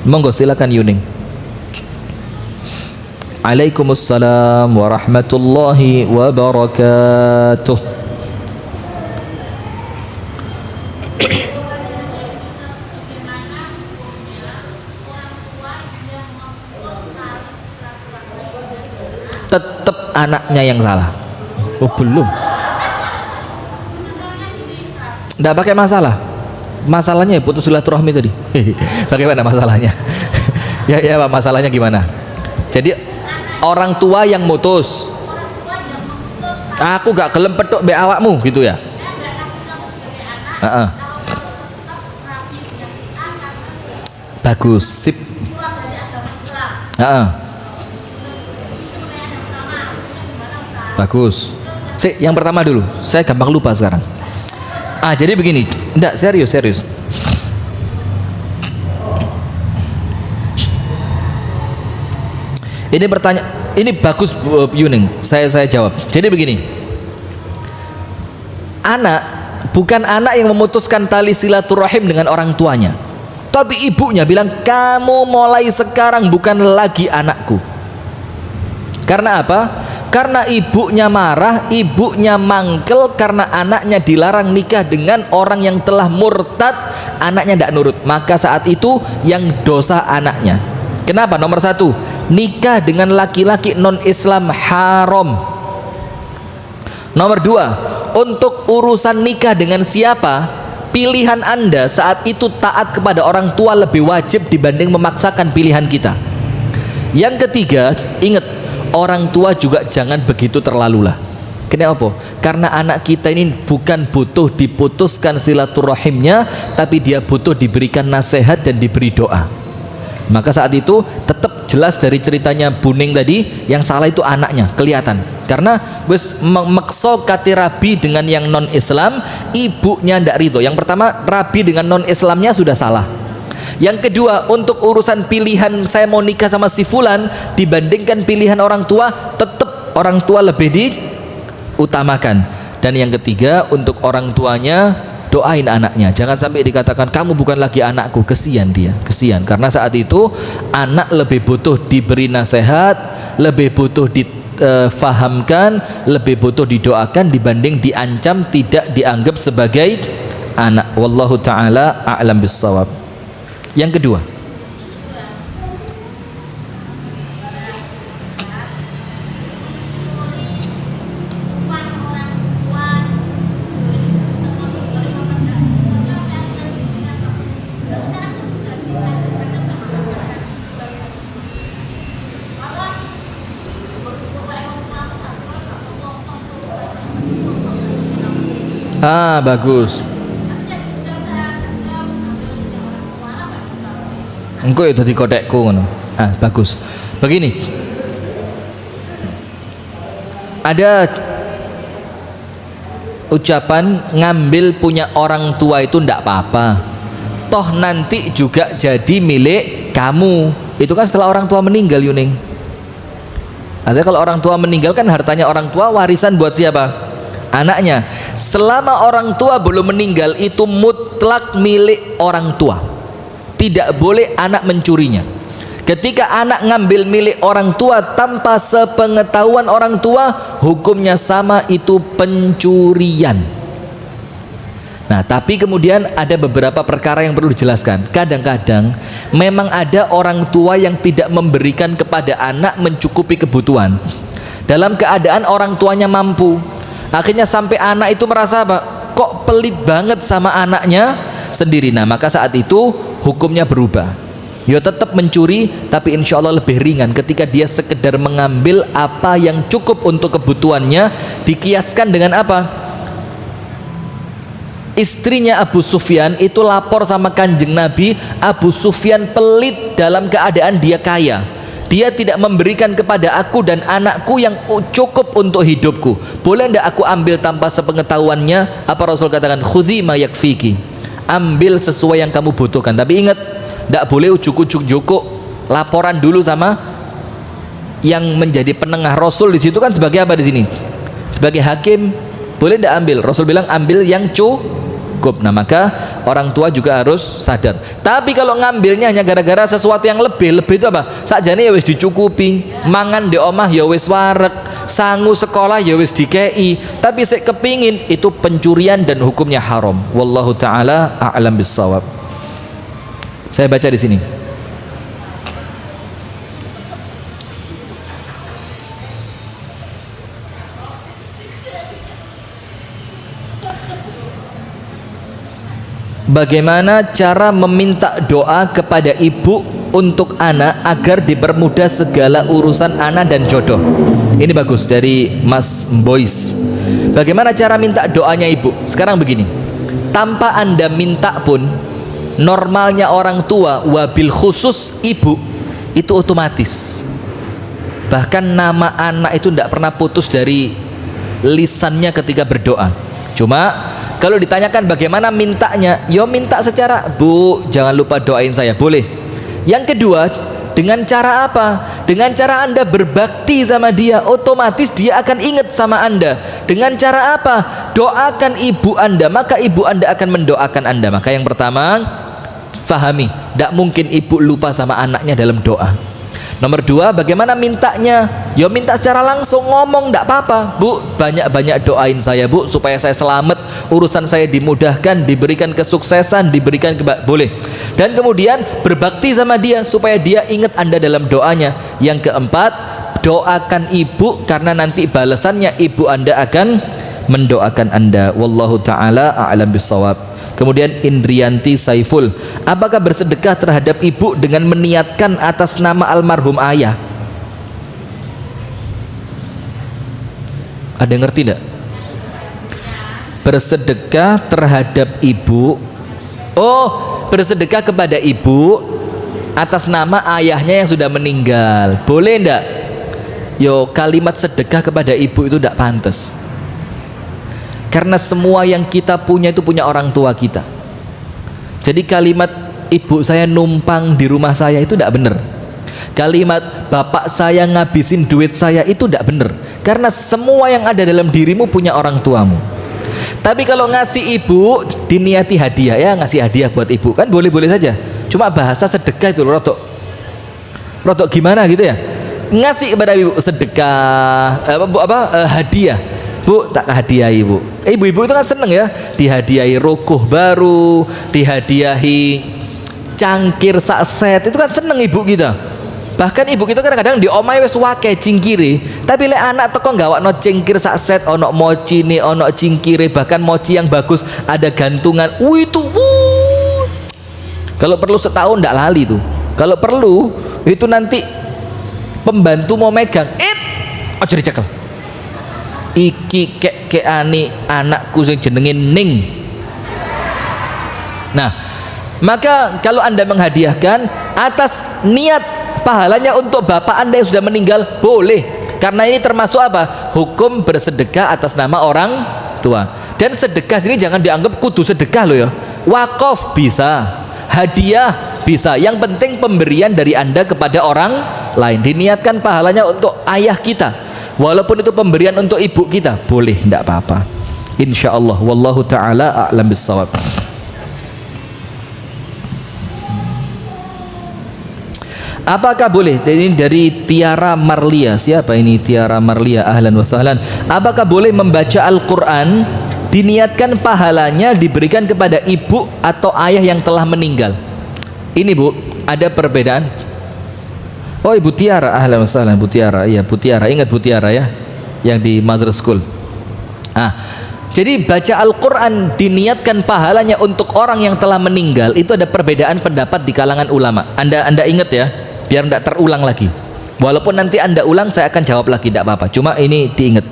Monggo silakan Yuning. Waalaikumsalam warahmatullahi wabarakatuh. Tetap anaknya yang salah. Oh belum, tidak pakai masalah. Masalahnya ya putus silaturahmi tadi. Bagaimana masalahnya? ya Pak, masalahnya gimana? Jadi orang tua yang mutus, aku gak gelem petuk be awakmu gitu ya. Bagus, sip. Bagus. Yang pertama dulu, saya gampang lupa sekarang. Jadi begini, enggak, serius. Ini pertanyaan, ini bagus Yuning, saya jawab. Jadi begini, bukan anak yang memutuskan tali silaturahim dengan orang tuanya, tapi ibunya bilang, kamu mulai sekarang bukan lagi anakku. Karena apa? Karena ibunya marah, ibunya mangkel karena anaknya dilarang nikah dengan orang yang telah murtad, anaknya tidak nurut. Maka saat itu yang dosa anaknya. Kenapa? Nomor satu, nikah dengan laki-laki non-Islam haram. Nomor dua, untuk urusan nikah dengan siapa, pilihan Anda saat itu taat kepada orang tua lebih wajib dibanding memaksakan pilihan kita. Yang ketiga, ingat, orang tua juga jangan begitu terlalu lah. Kenapa? Karena anak kita ini bukan butuh diputuskan silaturahimnya, tapi dia butuh diberikan nasihat dan diberi doa. Maka saat itu tetap jelas dari ceritanya Buning tadi, yang salah itu anaknya, kelihatan. Karena wis makso kate rabi dengan yang non Islam, ibunya ndak ridho. Yang pertama, rabi dengan non Islamnya sudah salah. Yang kedua, untuk urusan pilihan saya mau nikah sama si fulan dibandingkan pilihan orang tua, tetap orang tua lebih diutamakan. Dan yang ketiga, untuk orang tuanya doain anaknya, jangan sampai dikatakan kamu bukan lagi anakku. Kesian dia, kesian. Karena saat itu anak lebih butuh diberi nasihat, lebih butuh difahamkan, lebih butuh didoakan dibanding diancam tidak dianggap sebagai anak. Wallahu taala a'lam bissawab. Yang kedua, Ah, bagus. Engko itu di kodekku ngono. Ah, bagus. Begini. Ada ucapan ngambil punya orang tua itu ndak apa-apa. Toh nanti juga jadi milik kamu. Itu kan setelah orang tua meninggal, Yuning. Artinya kalau orang tua meninggal kan hartanya orang tua warisan buat siapa? Anaknya. Selama orang tua belum meninggal itu mutlak milik orang tua. Tidak boleh anak mencurinya. Ketika anak ngambil milik orang tua tanpa sepengetahuan orang tua, hukumnya sama, itu pencurian. Nah, tapi kemudian ada beberapa perkara yang perlu dijelaskan. Kadang-kadang memang ada orang tua yang tidak memberikan kepada anak mencukupi kebutuhan. Dalam keadaan orang tuanya mampu, akhirnya sampai anak itu merasa apa? Kok pelit banget sama anaknya sendiri. Nah, maka saat itu hukumnya berubah. Ya tetap mencuri, tapi insya Allah lebih ringan ketika dia sekedar mengambil apa yang cukup untuk kebutuhannya. Dikiaskan dengan apa? Istrinya Abu Sufyan itu lapor sama Kanjeng Nabi, Abu Sufyan pelit dalam keadaan dia kaya. Dia tidak memberikan kepada aku dan anakku yang cukup untuk hidupku. Boleh tidak aku ambil tanpa sepengetahuannya? Apa Rasul katakan? Khudhi ma yakfiki. Ambil sesuai yang kamu butuhkan. Tapi ingat, tidak boleh ujuk-ujuk laporan dulu sama yang menjadi penengah. Rasul di situ kan sebagai apa di sini? Sebagai hakim. Boleh tidak ambil? Rasul bilang ambil yang cukup. Nah, maka orang tua juga harus sadar. Tapi kalau ngambilnya hanya gara-gara sesuatu yang lebih itu apa? Sakjane ya wis dicukupi, mangan di omah ya wis wareg, sangu sekolah ya wis dikei, tapi sik kepingin, itu pencurian dan hukumnya haram. Wallahu taala a'lam bissawab. Saya baca di sini. Bagaimana cara meminta doa kepada ibu untuk anak agar dipermudah segala urusan anak dan jodoh? Ini bagus dari Mas Boys. Bagaimana cara minta doanya ibu? Sekarang begini, tanpa Anda minta pun, normalnya orang tua, wabil khusus ibu, itu otomatis. Bahkan nama anak itu tidak pernah putus dari lisannya ketika berdoa. Cuma kalau ditanyakan bagaimana mintanya, yo minta secara, Bu jangan lupa doain saya, boleh. Yang kedua, dengan cara apa? Dengan cara Anda berbakti sama dia, otomatis dia akan ingat sama Anda. Dengan cara apa? Doakan ibu Anda, maka ibu Anda akan mendoakan Anda. Maka yang pertama, fahami, tidak mungkin ibu lupa sama anaknya dalam doa. Nomor dua, bagaimana mintanya? Ya minta secara langsung, ngomong, tidak apa-apa. Bu, banyak-banyak doain saya, Bu, supaya saya selamat, urusan saya dimudahkan, diberikan kesuksesan, diberikan boleh. Dan kemudian berbakti sama dia supaya dia ingat Anda dalam doanya. Yang keempat, doakan ibu, karena nanti balasannya ibu Anda akan mendoakan Anda. Wallahu taala a'lam bissawab. Kemudian Indrianti Saiful, apakah bersedekah terhadap ibu dengan meniatkan atas nama almarhum ayah? Ada yang ngerti enggak? Bersedekah terhadap ibu, oh bersedekah kepada ibu atas nama ayahnya yang sudah meninggal, boleh enggak? Yo, kalimat sedekah kepada ibu itu enggak pantas. Karena semua yang kita punya itu punya orang tua kita. Jadi kalimat ibu saya numpang di rumah saya itu tidak benar. Kalimat bapak saya ngabisin duit saya itu tidak benar. Karena semua yang ada dalam dirimu punya orang tuamu. Tapi kalau ngasih ibu diniati hadiah, ya ngasih hadiah buat ibu kan boleh-boleh saja. Cuma bahasa sedekah itu rotok gimana gitu ya. Ngasih kepada ibu sedekah hadiah. Bu, tak hadiahi bu. Ibu-ibu itu kan seneng ya, dihadiahi rukuh baru, dihadiahi cangkir sak set, itu kan seneng ibu kita. Bahkan ibu kita kadang-kadang di omai wis wake cingkire, tapi lek anak teko gawakno cingkir sak set, ono mochi nih, ono cingkire, bahkan mochi yang bagus, ada gantungan. Itu kalau perlu setahun ndak lali tuh. Kalau perlu itu nanti pembantu mau megang, ojo dicekel. iki kek-kekane anakku sing jenenge Ning. Nah, maka kalau Anda menghadiahkan atas niat pahalanya untuk bapak Anda yang sudah meninggal, boleh. Karena ini termasuk apa? Hukum bersedekah atas nama orang tua. Dan sedekah sini jangan dianggap kudu sedekah loh ya. Wakaf bisa, hadiah bisa. Yang penting pemberian dari Anda kepada orang lain. Diniatkan pahalanya untuk ayah kita. Walaupun itu pemberian untuk ibu kita, boleh, tidak apa-apa. Insya Allah. Wallahu ta'ala a'lam bissawab. Apakah boleh? Ini dari Tiara Marlia. Siapa ini Tiara Marlia? Ahlan wa sahlan. Apakah boleh membaca Al-Quran diniatkan pahalanya diberikan kepada ibu atau ayah yang telah meninggal? Ini Bu, ada perbedaan. Oh, Ibu Tiara, ahlan wa sahlan Bu Tiara. Iya, Bu Tiara. Ingat Bu Tiara ya, yang di Mother School. Jadi baca Al-Quran diniatkan pahalanya untuk orang yang telah meninggal, itu ada perbedaan pendapat di kalangan ulama. Anda ingat ya, biar tidak terulang lagi. Walaupun nanti Anda ulang, saya akan jawab lagi, tidak apa-apa. Cuma ini diingat.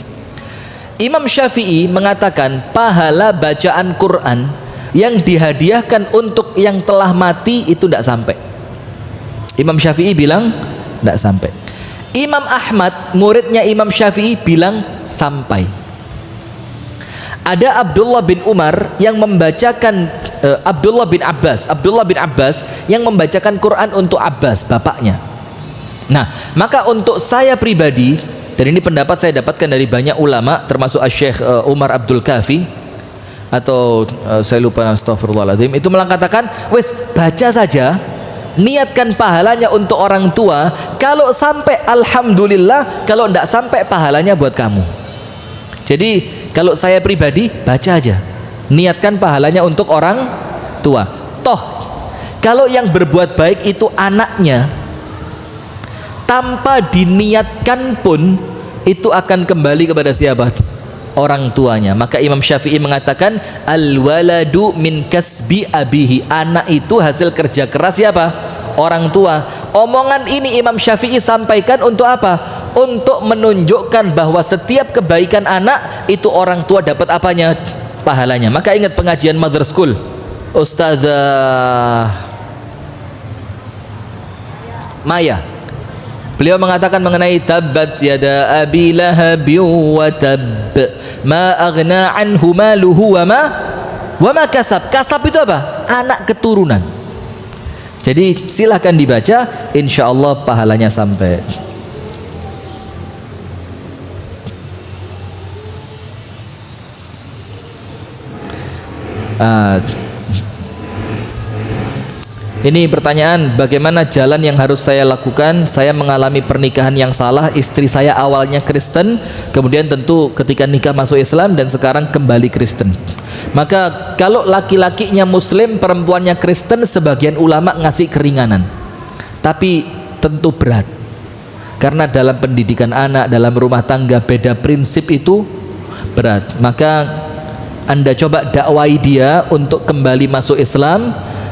Imam Syafi'i mengatakan pahala bacaan Quran yang dihadiahkan untuk yang telah mati itu tidak sampai. Imam Syafi'i bilang tidak sampai. Imam Ahmad, muridnya Imam Syafi'i, bilang sampai. Ada Abdullah bin Umar yang membacakan Abdullah bin Abbas yang membacakan Quran untuk Abbas, bapaknya. Nah, maka untuk saya pribadi, dan ini pendapat saya dapatkan dari banyak ulama termasuk Syekh Umar Abdul Kafi, atau saya lupa, astagfirullahaladzim, itu mengatakan wes baca saja, niatkan pahalanya untuk orang tua. Kalau sampai alhamdulillah, kalau tidak sampai pahalanya buat kamu. Jadi kalau saya pribadi, baca aja, niatkan pahalanya untuk orang tua. Toh kalau yang berbuat baik itu anaknya, tanpa diniatkan pun itu akan kembali kepada siapa? Orang tuanya. Maka Imam Syafi'i mengatakan al-waladu min kasbi abihi, anak itu hasil kerja keras siapa? Orang tua. Omongan ini Imam Syafi'i sampaikan untuk apa? Untuk menunjukkan bahwa setiap kebaikan anak itu orang tua dapat apanya? Pahalanya. Maka ingat pengajian Mother School, Ustazah Maya, beliau mengatakan mengenai tabbat yada abi lahab wa tab ma aghna anhu maluhu wa ma kasab. Kasab itu apa? Anak keturunan. Jadi silahkan dibaca, insya Allah pahalanya sampai. Ini pertanyaan, bagaimana jalan yang harus saya lakukan? Saya mengalami pernikahan yang salah. Istri saya awalnya Kristen, kemudian tentu ketika nikah masuk Islam, dan sekarang kembali Kristen. Maka kalau laki-lakinya Muslim, perempuannya Kristen, sebagian ulama ngasih keringanan, tapi tentu berat. Karena dalam pendidikan anak, dalam rumah tangga, beda prinsip itu berat. Maka Anda coba dakwai dia untuk kembali masuk Islam.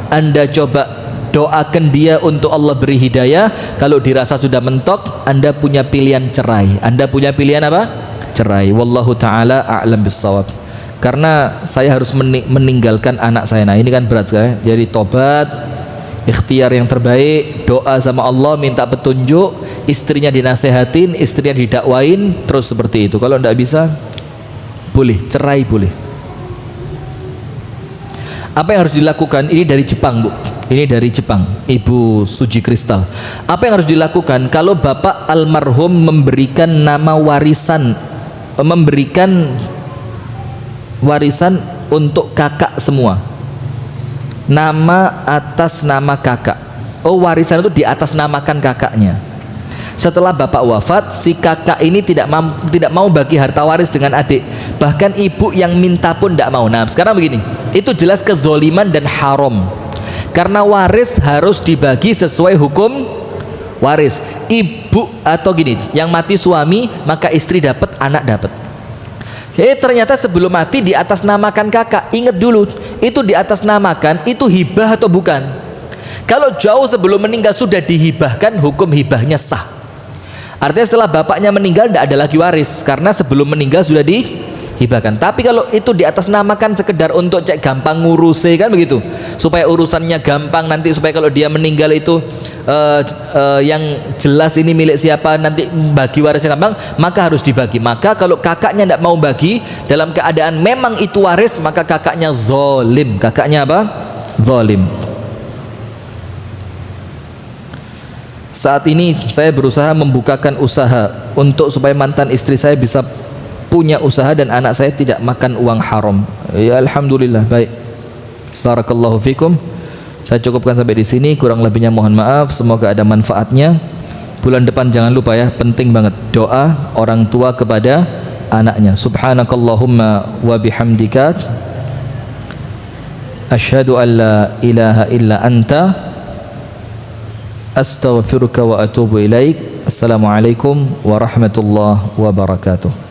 Anda coba doakan dia untuk Allah beri hidayah. Kalau dirasa sudah mentok, Anda punya pilihan cerai. Anda punya pilihan apa? Cerai. Wallahu ta'ala a'lam bissawab. Karena saya harus meninggalkan anak saya. Nah ini kan berat sekali. Jadi tobat, ikhtiar yang terbaik, doa sama Allah, minta petunjuk, istrinya dinasehatin, istrinya didakwain, terus seperti itu. Kalau tidak bisa, boleh cerai, boleh. Apa yang harus dilakukan? Ini dari Jepang, Bu. Ini dari Jepang, Ibu Suji Kristal. Apa yang harus dilakukan kalau bapak almarhum memberikan nama warisan, memberikan warisan untuk kakak semua, nama atas nama kakak. Oh, warisan itu di atas namakan kakaknya. Setelah bapak wafat, si kakak ini tidak mau bagi harta waris dengan adik. Bahkan ibu yang minta pun tidak mau. Nah sekarang begini, itu jelas kezoliman dan haram. Karena waris harus dibagi sesuai hukum waris. Ibu atau gini, yang mati suami, maka istri dapat, anak dapat. Ternyata sebelum mati di atas namakan kakak. Ingat dulu, itu di atas namakan, itu hibah atau bukan? Kalau jauh sebelum meninggal sudah dihibahkan, hukum hibahnya sah. Artinya setelah bapaknya meninggal tidak ada lagi waris, karena sebelum meninggal sudah dihibahkan. Tapi kalau itu di atas namakan sekedar untuk cek gampang ngurusnya kan begitu, supaya urusannya gampang nanti, supaya kalau dia meninggal itu yang jelas ini milik siapa, nanti bagi warisnya gampang, maka harus dibagi. Maka kalau kakaknya tidak mau bagi dalam keadaan memang itu waris, maka kakaknya zalim. Kakaknya apa? Zalim. Saat ini saya berusaha membukakan usaha untuk supaya mantan istri saya bisa punya usaha dan anak saya tidak makan uang haram. Ya alhamdulillah, baik. Barakallahu fikum. Saya cukupkan sampai di sini, kurang lebihnya mohon maaf. Semoga ada manfaatnya. Bulan depan jangan lupa ya, penting banget doa orang tua kepada anaknya. Subhanakallahumma wa bihamdika asyhadu an la ilaha illa anta astaghfiruka wa atubu ilaik. Assalamualaikum warahmatullahi wabarakatuh.